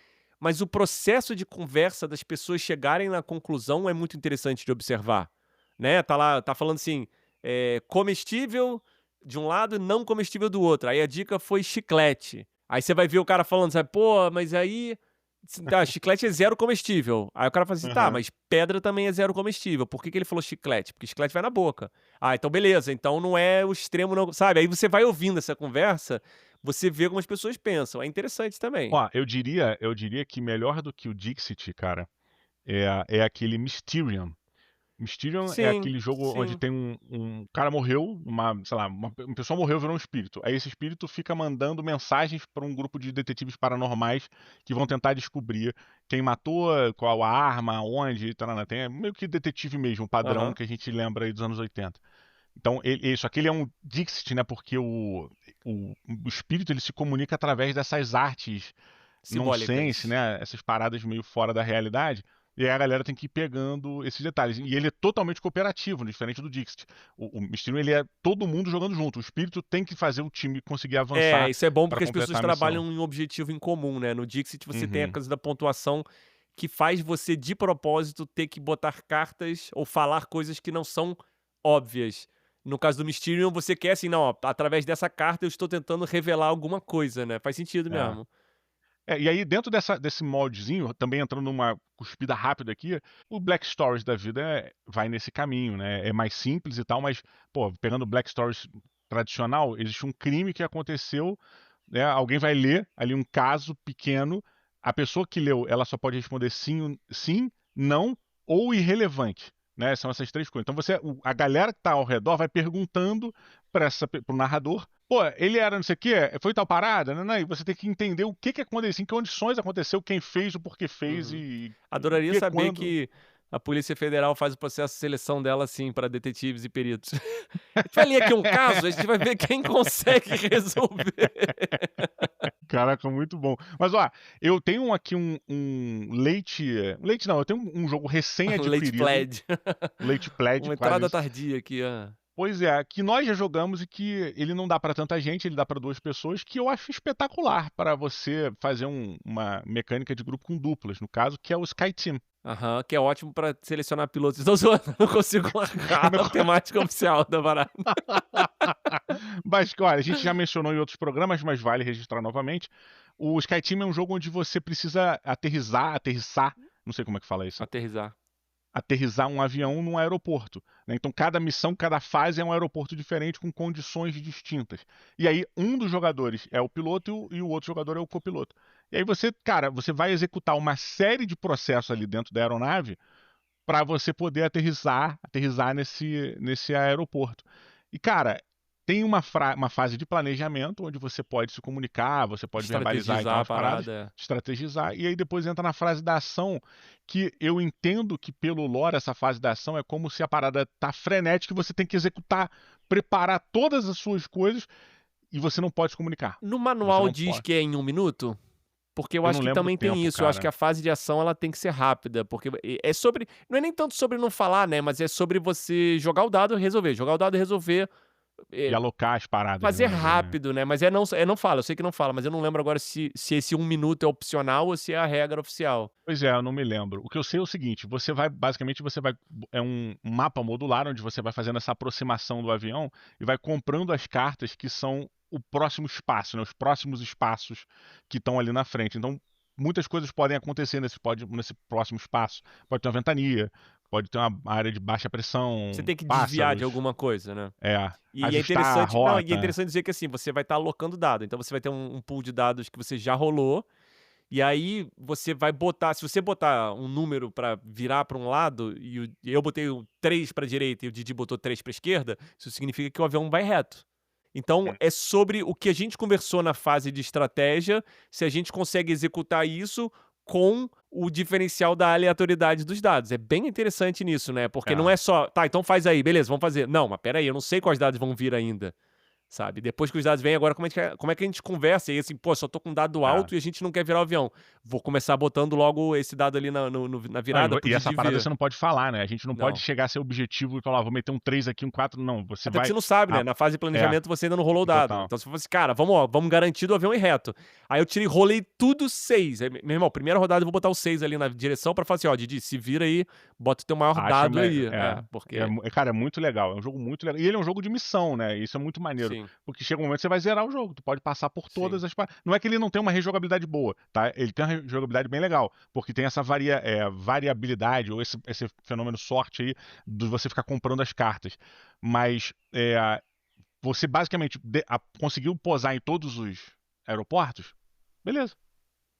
mas o processo de conversa das pessoas chegarem na conclusão é muito interessante de observar, né. Tá lá, tá falando assim, comestível de um lado e não comestível do outro, aí a dica foi chiclete. Aí você vai ver o cara falando, sabe: "Pô, mas aí tá, chiclete é zero comestível". Aí o cara fala assim: "Tá, Aham. mas pedra também é zero comestível. Por que que ele falou chiclete?". "Porque chiclete vai na boca". "Ah, então beleza, então não é o extremo não", sabe. Aí você vai ouvindo essa conversa, você vê como as pessoas pensam. É interessante também. Ó, eu diria que melhor do que o Dixit, cara, é aquele Mysterium. Mysterium é Sim, aquele jogo onde sim. tem um cara morreu, sei lá, uma pessoa morreu, virou um espírito. Aí esse espírito fica mandando mensagens para um grupo de detetives paranormais que vão tentar descobrir quem matou, qual a arma, onde, tarana. Tem meio que detetive mesmo, padrão Aham. que a gente lembra aí dos anos 80. Então, isso aqui ele é um Dixit, né? Porque o espírito ele se comunica através dessas artes nonsense, Simbólicas. né? Essas paradas meio fora da realidade. E aí a galera tem que ir pegando esses detalhes. E ele é totalmente cooperativo, diferente do Dixit. O Mysterium, ele é todo mundo jogando junto. O espírito tem que fazer o time conseguir avançar Isso é bom para porque as pessoas completar a missão. trabalham em um objetivo em comum, né? No Dixit você tem a Uhum. coisa da pontuação que faz você, de propósito, ter que botar cartas ou falar coisas que não são óbvias. No caso do Mysterium, você quer assim, não, ó, através dessa carta eu estou tentando revelar alguma coisa, né? Faz sentido É. mesmo. E aí, dentro desse moldezinho, também entrando numa cuspida rápida aqui, o Black Stories da vida vai nesse caminho, né? É mais simples e tal, mas, pô, pegando o Black Stories tradicional, existe um crime que aconteceu, né? Alguém vai ler ali um caso pequeno, a pessoa que leu, ela só pode responder sim, sim, não ou irrelevante, né? São essas três coisas. Então a galera que tá ao redor vai perguntando pro narrador, pô, ele era não sei o quê, foi tal parada, né? E você tem que entender o que aconteceu, em que condições aconteceu, quem fez, o porquê fez e o Adoraria que, saber quando. que a Polícia Federal faz o processo de seleção dela, assim, para detetives e peritos. A gente vai ler aqui um caso, a gente vai ver quem consegue resolver. Caraca, muito bom. Mas, ó, eu tenho aqui um leite. Leite não, eu tenho um jogo Leite recém-adquirido. Pledge. Leite Pledge, Uma quase entrada isso. tardia aqui, ó. Pois é, que nós já jogamos e que ele não dá pra tanta gente, ele dá pra 2 pessoas, que eu acho espetacular para você fazer uma mecânica de grupo com duplas, no caso, que é o Sky Team. Aham, que é ótimo pra selecionar pilotos. Tô zoando, não consigo largar a temática oficial da barata. Mas, olha, a gente já mencionou em outros programas, mas vale registrar novamente. O Sky Team é um jogo onde você precisa aterrissar, não sei como é que fala isso, aterrissar um avião num aeroporto, né? Então, cada missão, cada fase é um aeroporto diferente com condições distintas. E aí, um dos jogadores é o piloto e o outro jogador é o copiloto. E aí você vai executar uma série de processos ali dentro da aeronave para você poder aterrissar nesse aeroporto. E, cara, tem uma fase de planejamento onde você pode se comunicar, você pode verbalizar Estrategizar a aquelas paradas, parada. estrategizar, e aí depois entra na fase da ação, que eu entendo que pelo lore essa fase da ação é como se a parada tá frenética e você tem que executar, preparar todas as suas coisas e você não pode se comunicar. No Você manual não diz pode. que é em 1 minuto? Porque eu Eu acho não que lembro o também tem tempo, isso, eu acho que cara. a fase de ação ela tem que ser rápida, porque é sobre não é nem tanto sobre não falar, né, mas é sobre você jogar o dado e resolver, E alocar as paradas de fazer uma vez, né? rápido, né, mas não fala, eu sei que não fala, mas eu não lembro agora se esse 1 minuto é opcional ou se é a regra oficial. Pois é, eu não me lembro. O que eu sei é o seguinte, basicamente é um mapa modular onde você vai fazendo essa aproximação do avião e vai comprando as cartas que são o próximo espaço, né, os próximos espaços que estão ali na frente. Então, muitas coisas podem acontecer nesse próximo espaço. Pode ter uma ventania, pode ter uma área de baixa pressão, Você tem que desviar de pássaros, alguma coisa, né. E é ajustar a interessante não, e é rota. interessante dizer que, assim, você vai estar alocando dado, então você vai ter um pool de dados que você já rolou. E aí você vai botar, se você botar um número pra virar pra um lado e eu botei o 3 pra direita e o Didi botou 3 pra esquerda, isso significa que o avião vai reto. Então é sobre o que a gente conversou na fase de estratégia, se a gente consegue executar isso com o diferencial da aleatoriedade dos dados. É bem interessante nisso, né, porque não é só: "Tá, então faz aí, beleza, vamos fazer". Não, mas espera aí, eu não sei quais dados vão vir ainda. Sabe, depois que os dados vêm, agora como é que a gente conversa? E aí assim, pô, só tô com dado alto e a gente não quer virar o avião. Vou começar botando logo esse dado ali na virada pro E essa Didi parada ver. você não pode falar, né? A gente não pode Não. chegar a ser objetivo e falar, vou meter um 3 aqui, um 4. Não, você Até porque vai. você não sabe, né, Ah, na fase de planejamento você ainda não rolou o dado. total. Então se fosse, cara, vamos garantir do avião ir reto. Aí eu rolei tudo 6. Aí, meu irmão, primeira rodada eu vou botar o 6 ali na direção pra falar assim, ó, Didi, se vira aí, bota o teu maior dado aí. Porque... Cara, é muito legal. É um jogo muito legal. E ele é um jogo de missão, né? Isso é muito maneiro. Sim. Porque chega um momento que você vai zerar o jogo. Tu pode passar por todas as paradas. Não é que ele não tem uma rejogabilidade boa, tá? Ele tem uma rejogabilidade bem legal. Porque tem essa variabilidade, ou esse fenômeno sorte aí, de você ficar comprando as cartas. Mas você basicamente conseguiu posar em todos os aeroportos? Beleza.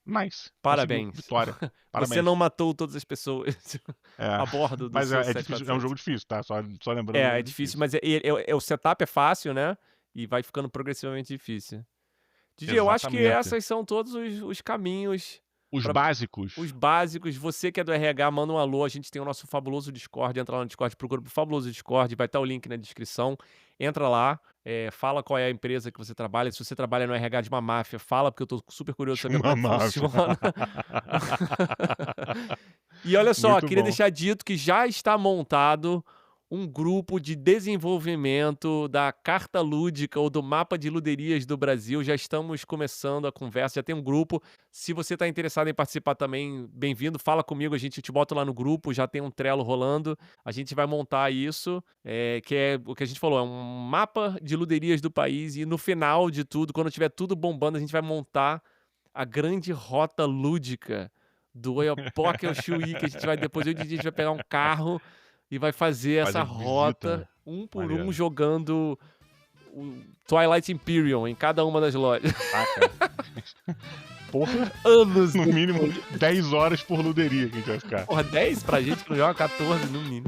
Nice. Parabéns. Vitória. Parabéns. Você não matou todas as pessoas a bordo do mas seu é difícil, é um jogo difícil, tá? Só lembrando. É difícil, mas o setup é fácil, né? E vai ficando progressivamente difícil. Didi, eu acho que Exatamente. essas são todos os caminhos. Os básicos. Os básicos. Você que é do RH, manda um alô. A gente tem o nosso fabuloso Discord. Entra lá no Discord, procura pro fabuloso Discord. Vai estar o link na descrição. Entra lá, fala qual é a empresa que você trabalha. Se você trabalha no RH de uma máfia, fala, porque eu tô super curioso de saber como é que funciona. E olha só, Muito queria bom. deixar dito que já está montado um grupo de desenvolvimento da carta lúdica ou do mapa de luderias do Brasil. Já estamos começando a conversa, já tem um grupo. Se você está interessado em participar também, bem-vindo, fala comigo, a gente te bota lá no grupo, já tem um Trello rolando. A gente vai montar isso, que é o que a gente falou, é um mapa de luderias do país e no final de tudo, quando tiver tudo bombando, a gente vai montar a grande rota lúdica do Oiapoque ao Chuí, que a gente vai depois, eu e o Didi, a gente vai pegar um carro e vai fazer essa Fazer visita, rota, né? um por um, Maneiro. jogando o Twilight Imperium em cada uma das lojas. Saca? Porra, Anos no depois. mínimo 10 horas por luderia que a gente vai ficar. Porra, 10 pra gente que não joga 14 no mínimo.